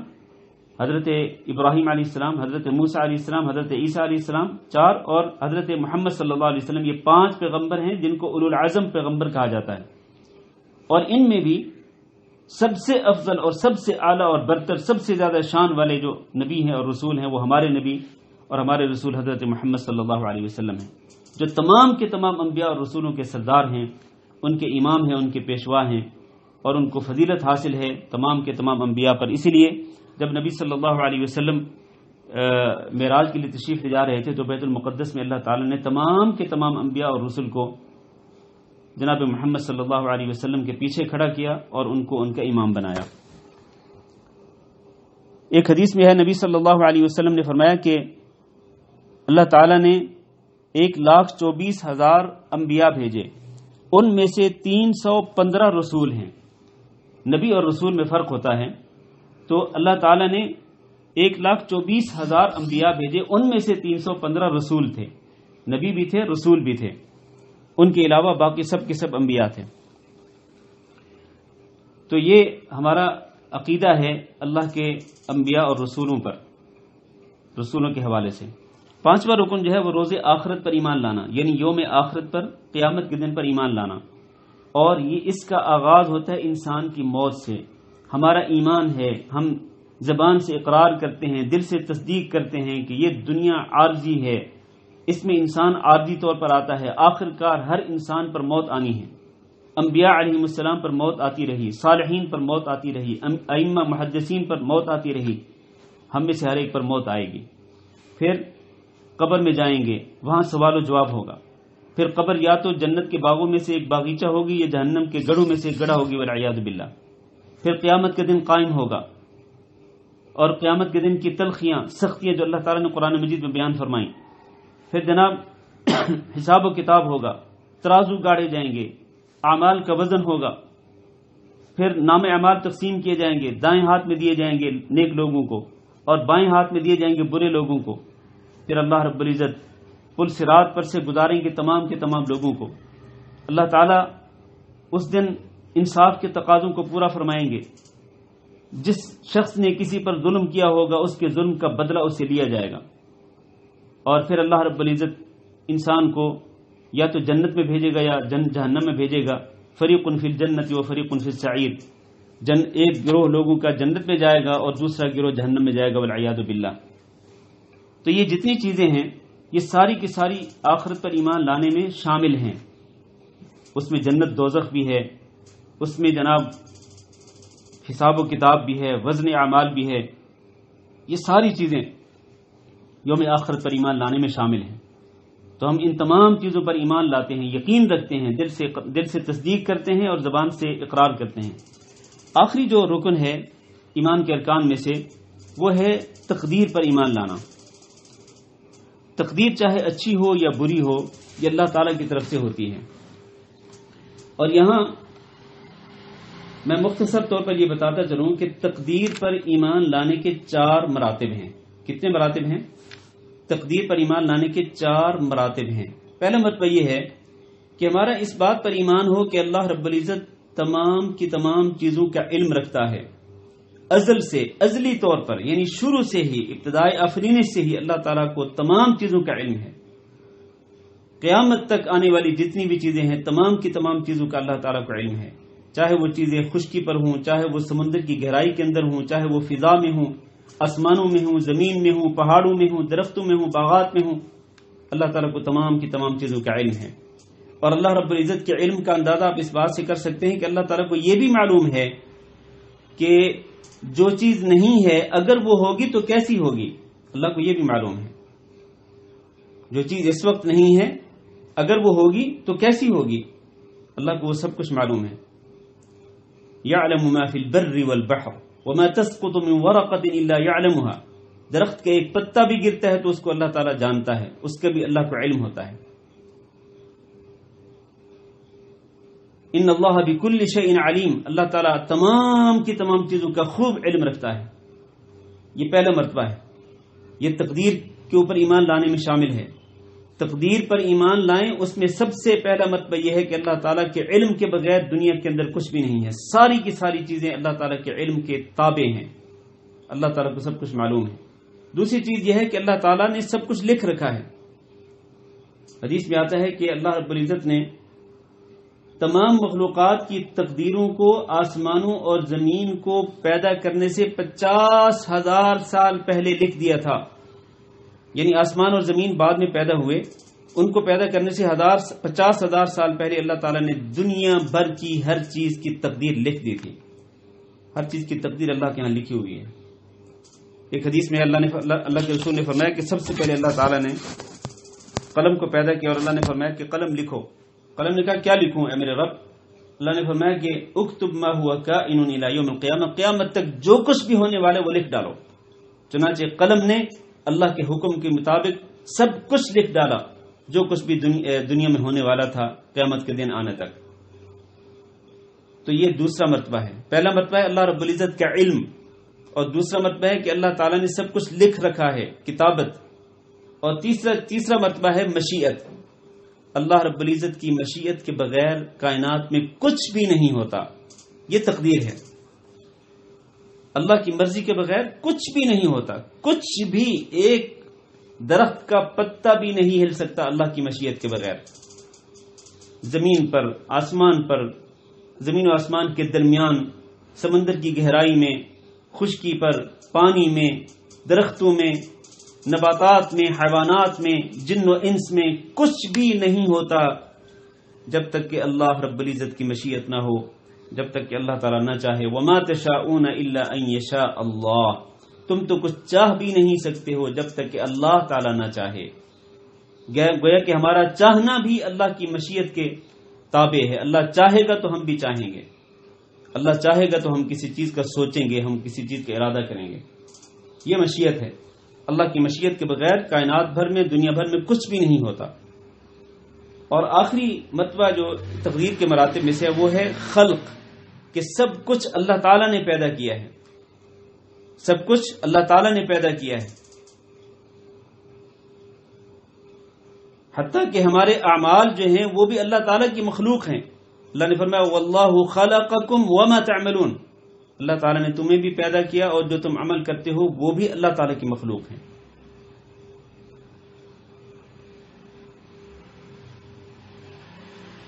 حضرت ابراہیم علیہ السلام، حضرت موسیٰ علیہ السلام، حضرت عیسیٰ علیہ السلام، 4، اور حضرت محمد صلی اللہ علیہ وسلم، یہ 5 پیغمبر ہیں جن کو اولو العزم پیغمبر کہا جاتا ہے۔ اور ان میں بھی سب سے افضل اور سب سے اعلیٰ اور برتر، سب سے زیادہ شان والے جو نبی ہیں اور رسول ہیں وہ ہمارے نبی اور ہمارے رسول حضرت محمد صلی اللہ علیہ وسلم ہیں، جو تمام کے تمام انبیاء اور رسولوں کے سردار ہیں، ان کے امام ہیں، ان کے پیشوا ہیں، اور ان کو فضیلت حاصل ہے تمام کے تمام انبیاء پر۔ اسی لیے جب نبی صلی اللہ علیہ وسلم معراج کے لیے تشریف لے جا رہے تھے تو بیت المقدس میں اللہ تعالی نے تمام کے تمام انبیاء اور رسل کو جناب محمد صلی اللہ علیہ وسلم کے پیچھے کھڑا کیا اور ان کو ان کا امام بنایا۔ ایک حدیث میں ہے نبی صلی اللہ علیہ وسلم نے فرمایا کہ اللہ تعالی نے 1,24,000 انبیاء بھیجے، ان میں سے 315 رسول ہیں۔ نبی اور رسول میں فرق ہوتا ہے، تو اللہ تعالی نے 1,24,000 انبیاء بھیجے، ان میں سے 315 رسول تھے، نبی بھی تھے، رسول بھی تھے، ان کے علاوہ باقی سب کے سب انبیاء تھے۔ تو یہ ہمارا عقیدہ ہے اللہ کے انبیاء اور رسولوں پر، رسولوں کے حوالے سے۔ 5واں رکن جو ہے وہ روز آخرت پر ایمان لانا، یعنی یوم آخرت پر، قیامت کے دن پر ایمان لانا، اور یہ اس کا آغاز ہوتا ہے انسان کی موت سے۔ ہمارا ایمان ہے، ہم زبان سے اقرار کرتے ہیں، دل سے تصدیق کرتے ہیں کہ یہ دنیا عارضی ہے، اس میں انسان عارضی طور پر آتا ہے، آخر کار ہر انسان پر موت آنی ہے۔ انبیاء علیہ السلام پر موت آتی رہی، صالحین پر موت آتی رہی، ائمہ محدثین پر موت آتی رہی، ہم میں سے ہر ایک پر موت آئے گی۔ پھر قبر میں جائیں گے، وہاں سوال و جواب ہوگا۔ پھر قبر یا تو جنت کے باغوں میں سے ایک باغیچہ ہوگی یا جہنم کے گڑھوں میں سے ایک گڑھا ہوگی، والعیاذ باللہ۔ پھر قیامت کے دن قائم ہوگا، اور قیامت کے دن کی تلخیاں، سختیاں جو اللہ تعالیٰ نے قرآن مجید میں بیان فرمائیں۔ پھر جناب حساب و کتاب ہوگا، ترازو گاڑے جائیں گے، اعمال کا وزن ہوگا، پھر نام اعمال تقسیم کیے جائیں گے، دائیں ہاتھ میں دیے جائیں گے نیک لوگوں کو اور بائیں ہاتھ میں دیے جائیں گے برے لوگوں کو۔ پھر اللہ رب العزت پل صراط پر سے گزاریں گے تمام کے تمام لوگوں کو۔ اللہ تعالیٰ اس دن انصاف کے تقاضوں کو پورا فرمائیں گے، جس شخص نے کسی پر ظلم کیا ہوگا اس کے ظلم کا بدلہ اس سے لیا جائے گا، اور پھر اللہ رب العزت انسان کو یا تو جنت میں بھیجے گا یا جہنم میں بھیجے گا۔ فریق فی الجنت و فریق فی السعیر، ایک گروہ لوگوں کا جنت میں جائے گا اور دوسرا گروہ جہنم میں جائے گا، والعیاذ باللہ۔ تو یہ جتنی چیزیں ہیں یہ ساری کی ساری آخرت پر ایمان لانے میں شامل ہیں۔ اس میں جنت دوزخ بھی ہے، اس میں جناب حساب و کتاب بھی ہے، وزن اعمال بھی ہے، یہ ساری چیزیں یوم آخرت پر ایمان لانے میں شامل ہیں۔ تو ہم ان تمام چیزوں پر ایمان لاتے ہیں، یقین رکھتے ہیں، دل سے تصدیق کرتے ہیں اور زبان سے اقرار کرتے ہیں۔ آخری جو رکن ہے ایمان کے ارکان میں سے وہ ہے تقدیر پر ایمان لانا۔ تقدیر چاہے اچھی ہو یا بری ہو، یہ اللہ تعالیٰ کی طرف سے ہوتی ہے۔ اور یہاں میں مختصر طور پر یہ بتاتا چلوں کہ تقدیر پر ایمان لانے کے 4 مراتب ہیں۔ کتنے مراتب ہیں؟ تقدیر پر ایمان لانے کے 4 مراتب ہیں۔ پہلا مرتبہ یہ ہے کہ ہمارا اس بات پر ایمان ہو کہ اللہ رب العزت تمام کی تمام چیزوں کا علم رکھتا ہے، ازل سے، ازلی طور پر، یعنی شروع سے ہی، ابتدائی آفرینش سے ہی اللہ تعالیٰ کو تمام چیزوں کا علم ہے۔ قیامت تک آنے والی جتنی بھی چیزیں ہیں، تمام کی تمام چیزوں کا اللہ تعالیٰ کو علم ہے، چاہے وہ چیزیں خشکی پر ہوں، چاہے وہ سمندر کی گہرائی کے اندر ہوں، چاہے وہ فضا میں ہوں، آسمانوں میں ہوں، زمین میں ہوں، پہاڑوں میں ہوں، درختوں میں ہوں، باغات میں ہوں، اللہ تعالیٰ کو تمام کی تمام چیزوں کا علم ہے۔ اور اللہ رب العزت کے علم کا اندازہ آپ اس بات سے کر سکتے ہیں کہ اللہ تعالیٰ کو یہ بھی معلوم ہے کہ جو چیز نہیں ہے اگر وہ ہوگی تو کیسی ہوگی، اللہ کو یہ بھی معلوم ہے۔ جو چیز اس وقت نہیں ہے اگر وہ ہوگی تو کیسی ہوگی، اللہ کو وہ سب کچھ معلوم ہے۔ یعلم ما فی البر والبحر وما تسقط من ورقۃ الا یعلمها، درخت کا ایک پتا بھی گرتا ہے تو اس کو اللہ تعالیٰ جانتا ہے، اس کا بھی اللہ کو علم ہوتا ہے۔ ان اللہ بکل شیء علیم، اللہ تعالیٰ تمام کی تمام چیزوں کا خوب علم رکھتا ہے۔ یہ پہلا مرتبہ ہے، یہ تقدیر کے اوپر ایمان لانے میں شامل ہے۔ تقدیر پر ایمان لائیں، اس میں سب سے پہلا مرتبہ یہ ہے کہ اللہ تعالیٰ کے علم کے بغیر دنیا کے اندر کچھ بھی نہیں ہے، ساری کی ساری چیزیں اللہ تعالیٰ کے علم کے تابع ہیں، اللہ تعالیٰ کو سب کچھ معلوم ہے۔ دوسری چیز یہ ہے کہ اللہ تعالیٰ نے سب کچھ لکھ رکھا ہے۔ حدیث میں آتا ہے کہ اللہ رب العزت نے تمام مخلوقات کی تقدیروں کو، آسمانوں اور زمین کو پیدا کرنے سے 50,000 سال پہلے لکھ دیا تھا، یعنی آسمان اور زمین بعد میں پیدا ہوئے، ان کو پیدا کرنے سے 50,000 سال پہلے اللہ تعالیٰ نے دنیا بھر کی ہر چیز کی تقدیر لکھ دی تھی۔ ہر چیز کی تقدیر اللہ کے ہاں لکھی ہوئی ہے۔ ایک حدیث میں اللہ کے رسول نے فرمایا کہ سب سے پہلے اللہ تعالیٰ نے قلم کو پیدا کیا اور اللہ نے فرمایا کہ قلم لکھو۔ قلم نے کہا کیا لکھوں اے میرے رب؟ اللہ نے فرمایا کہ اکتب ما ہوا کائن الی یوم القیامہ، قیامت تک جو کچھ بھی ہونے والے وہ لکھ ڈالو۔ چنانچہ قلم نے اللہ کے حکم کے مطابق سب کچھ لکھ ڈالا، جو کچھ بھی دنیا میں ہونے والا تھا قیامت کے دن آنے تک۔ تو یہ دوسرا مرتبہ ہے۔ پہلا مرتبہ ہے اللہ رب العزت کا علم، اور دوسرا مرتبہ ہے کہ اللہ تعالیٰ نے سب کچھ لکھ رکھا ہے، کتابت۔ اور تیسرا مرتبہ ہے مشیت۔ اللہ رب العزت کی مشیت کے بغیر کائنات میں کچھ بھی نہیں ہوتا، یہ تقدیر ہے۔ اللہ کی مرضی کے بغیر کچھ بھی نہیں ہوتا، کچھ بھی، ایک درخت کا پتا بھی نہیں ہل سکتا اللہ کی مشیت کے بغیر۔ زمین پر، آسمان پر، زمین و آسمان کے درمیان، سمندر کی گہرائی میں، خشکی پر، پانی میں، درختوں میں، نباتات میں، حیوانات میں، جن و انس میں کچھ بھی نہیں ہوتا جب تک کہ اللہ رب العزت کی مشیت نہ ہو، جب تک کہ اللہ تعالیٰ نہ چاہے۔ وما تشاءون الا ان یشاء اللہ، تم تو کچھ چاہ بھی نہیں سکتے ہو جب تک کہ اللہ تعالیٰ نہ چاہے۔ گویا کہ ہمارا چاہنا بھی اللہ کی مشیت کے تابع ہے۔ اللہ چاہے گا تو ہم بھی چاہیں گے، اللہ چاہے گا تو ہم کسی چیز کا سوچیں گے، ہم کسی چیز کا ارادہ کریں گے۔ یہ مشیت ہے۔ اللہ کی مشیت کے بغیر کائنات بھر میں، دنیا بھر میں کچھ بھی نہیں ہوتا۔ اور آخری مرتبہ جو تقدیر کے مراتب میں سے ہے وہ ہے خلق، کہ سب کچھ اللہ تعالیٰ نے پیدا کیا ہے، سب کچھ اللہ تعالیٰ نے پیدا کیا ہے، حتیٰ کہ ہمارے اعمال جو ہیں وہ بھی اللہ تعالیٰ کی مخلوق ہیں۔ اللہ نے فرمایا واللہ خلقکم وما تعملون، اللہ تعالیٰ نے تمہیں بھی پیدا کیا اور جو تم عمل کرتے ہو وہ بھی اللہ تعالیٰ کی مخلوق ہیں۔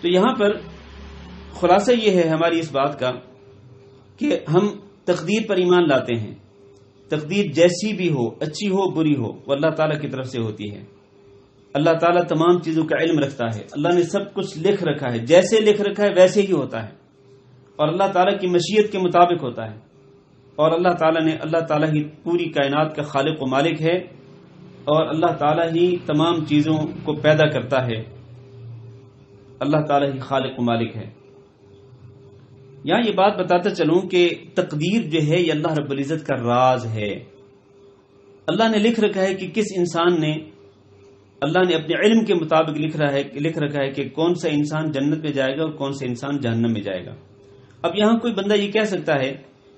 تو یہاں پر خلاصہ یہ ہے ہماری اس بات کا کہ ہم تقدیر پر ایمان لاتے ہیں۔ تقدیر جیسی بھی ہو، اچھی ہو بری ہو، وہ اللہ تعالیٰ کی طرف سے ہوتی ہے۔ اللہ تعالیٰ تمام چیزوں کا علم رکھتا ہے، اللہ نے سب کچھ لکھ رکھا ہے، جیسے لکھ رکھا ہے ویسے ہی ہوتا ہے، اور اللہ تعالیٰ کی مشیت کے مطابق ہوتا ہے۔ اور اللہ تعالیٰ ہی پوری کائنات کا خالق و مالک ہے، اور اللہ تعالیٰ ہی تمام چیزوں کو پیدا کرتا ہے، اللہ تعالیٰ ہی خالق و مالک ہے۔ یہاں یہ بات بتاتا چلوں کہ تقدیر جو ہے یہ اللہ رب العزت کا راز ہے۔ اللہ نے لکھ رکھا ہے کہ کس انسان نے، اللہ نے اپنے علم کے مطابق لکھ رکھا ہے کہ کون سا انسان جنت میں جائے گا اور کون سا انسان جہنم میں جائے گا۔ اب یہاں کوئی بندہ یہ کہہ سکتا ہے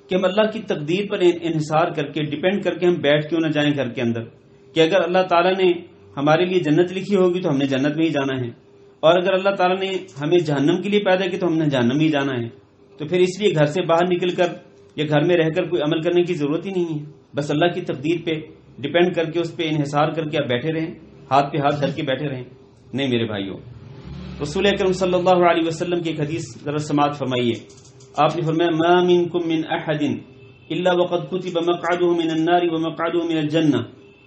کہ ہم اللہ کی تقدیر پر انحصار کر کے، ڈیپینڈ کر کے ہم بیٹھ کیوں نہ جائیں گھر کے اندر، کہ اگر اللہ تعالیٰ نے ہمارے لیے جنت لکھی ہوگی تو ہم نے جنت میں ہی جانا ہے، اور اگر اللہ تعالیٰ نے ہمیں جہنم کے لیے پیدا کی تو ہم نے جہنم ہی جانا ہے، تو پھر اس لیے گھر سے باہر نکل کر یا گھر میں رہ کر کوئی عمل کرنے کی ضرورت ہی نہیں ہے، بس اللہ کی تقدیر پہ ڈیپینڈ کر کے، اس پہ انحصار کر کے آپ بیٹھے رہیں، ہاتھ پہ ہاتھ دھر کے بیٹھے رہیں۔ نہیں میرے بھائیوں، رسول اکرم صلی اللہ علیہ وسلم کی ایک حدیث ذرا سماعت فرمائیے۔ آپ نے فرمایا ما منکم من احد الا وقد كتب مقعده من النار ومقعده من الجنہ،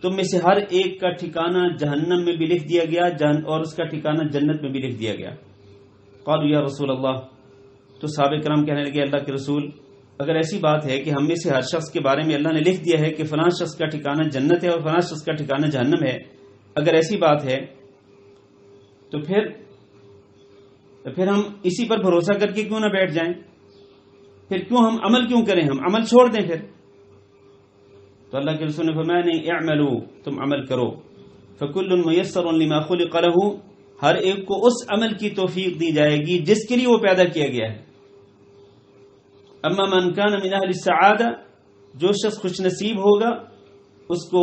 تم میں سے ہر ایک کا ٹھکانہ جہنم میں بھی لکھ دیا گیا اور اس کا ٹھکانہ جنت میں بھی لکھ دیا گیا۔ قالوا یا رسول اللہ، تو صحابہ کرام کہنے لگے اللہ کے رسول، اگر ایسی بات ہے کہ ہم میں سے ہر شخص کے بارے میں اللہ نے لکھ دیا ہے کہ فلاں شخص کا ٹھکانہ جنت ہے اور فلاں شخص کا ٹھکانہ جہنم ہے، اگر ایسی بات ہے تو پھر ہم اسی پر بھروسہ کر کے کیوں نہ بیٹھ جائیں، پھر کیوں ہم عمل کیوں کریں، ہم عمل چھوڑ دیں پھر۔ تو اللہ کے رسول نے فرمایا نہیں، اعملوا، تم عمل کرو، فکل میسر لما خلق له، ہر ایک کو اس عمل کی توفیق دی جائے گی جس کے لیے وہ پیدا کیا گیا ہے۔ اما من کان من اہل السعادہ، جو شخص خوش نصیب ہوگا اس کو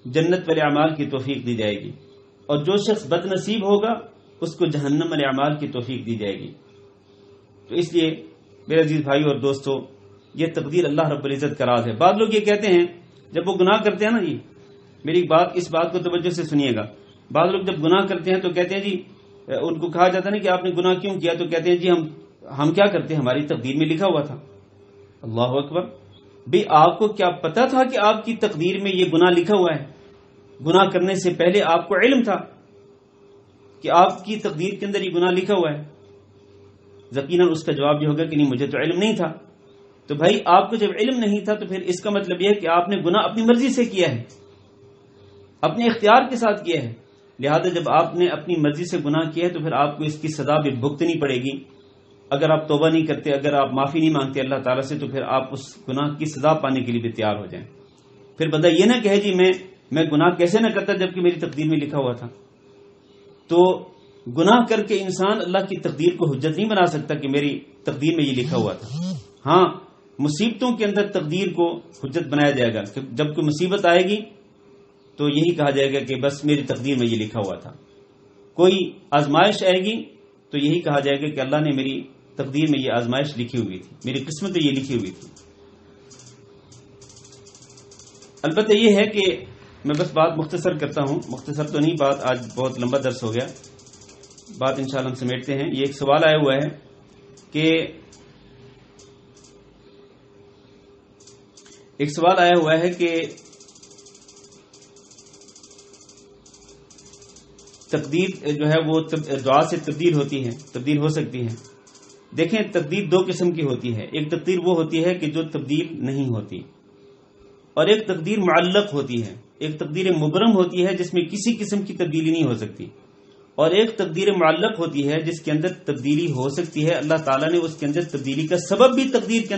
جنت والے اعمال کی توفیق دی جائے گی، اور جو شخص بد نصیب ہوگا اس کو جہنم والے اعمال کی توفیق دی جائے گی۔ تو اس لیے میرے عزیز بھائی اور دوستو، یہ تقدیر اللہ رب العزت کا راز ہے۔ بعض لوگ یہ کہتے ہیں جب وہ گناہ کرتے ہیں نا، جی میری اس بات کو توجہ سے سنیے گا، بعض لوگ جب گناہ کرتے ہیں تو کہتے ہیں جی، ان کو کہا جاتا ہے نا کہ آپ نے گناہ کیوں کیا، تو کہتے ہیں جی ہم کیا کرتے ہیں، ہماری تقدیر میں لکھا ہوا تھا۔ اللہ اکبر، بھی آپ کو کیا پتا تھا کہ آپ کی تقدیر میں یہ گناہ لکھا ہوا ہے؟ گناہ کرنے سے پہلے آپ کو علم تھا کہ آپ کی تقدیر کے اندر یہ گناہ لکھا ہوا ہے؟ یقیناً اس کا جواب یہ ہوگا کہ نہیں، مجھے تو علم نہیں تھا۔ تو بھائی آپ کو جب علم نہیں تھا تو پھر اس کا مطلب یہ ہے کہ آپ نے گناہ اپنی مرضی سے کیا ہے، اپنے اختیار کے ساتھ کیا ہے، لہذا جب آپ نے اپنی مرضی سے گناہ کیا ہے تو پھر آپ کو اس کی سزا بھی بھگتنی پڑے گی۔ اگر آپ توبہ نہیں کرتے، اگر آپ معافی نہیں مانگتے اللہ تعالیٰ سے، تو پھر آپ اس گناہ کی سزا پانے کے لیے بھی تیار ہو جائیں۔ پھر بندہ یہ نہ کہے جی میں گناہ کیسے نہ کرتا جبکہ میری تقدیر میں لکھا ہوا تھا۔ تو گناہ کر کے انسان اللہ کی تقدیر کو حجت نہیں بنا سکتا کہ میری تقدیر میں یہ لکھا ہوا تھا۔ ہاں، مصیبتوں کے اندر تقدیر کو حجت بنایا جائے گا کہ جب کوئی مصیبت آئے گی تو یہی کہا جائے گا کہ بس میری تقدیر میں یہ لکھا ہوا تھا۔ کوئی آزمائش آئے گی تو یہی کہا جائے گا کہ اللہ نے میری تقدیر میں یہ آزمائش لکھی ہوئی تھی، میری قسمت میں یہ لکھی ہوئی تھی۔ البتہ یہ ہے کہ میں بس بات مختصر کرتا ہوں، مختصر تو نہیں، بات آج بہت لمبا درس ہو گیا، بات انشاءاللہ ہم سمیٹتے ہیں۔ یہ ایک سوال آیا ہوا ہے کہ تقدیر جو ہے وہ دعا سے تبدیل ہوتی ہے، تبدیل ہو سکتی ہے۔ دیکھیں، تقدیر دو قسم کی ہوتی ہے، ایک تقدیر وہ ہوتی ہے کہ جو تبدیل نہیں ہوتی، اور ایک تقدیر معلق ہوتی ہے، ایک تقدیر مبرم ہوتی ہے جس میں کسی قسم کی تبدیلی نہیں ہو سکتی، اور ایک تقدیر معلق ہوتی ہے جس کے اندر تبدیلی ہو سکتی ہے، اللہ تعالیٰ نے اس کے اندر تبدیلی کا سبب بھی تقدیر کے اندر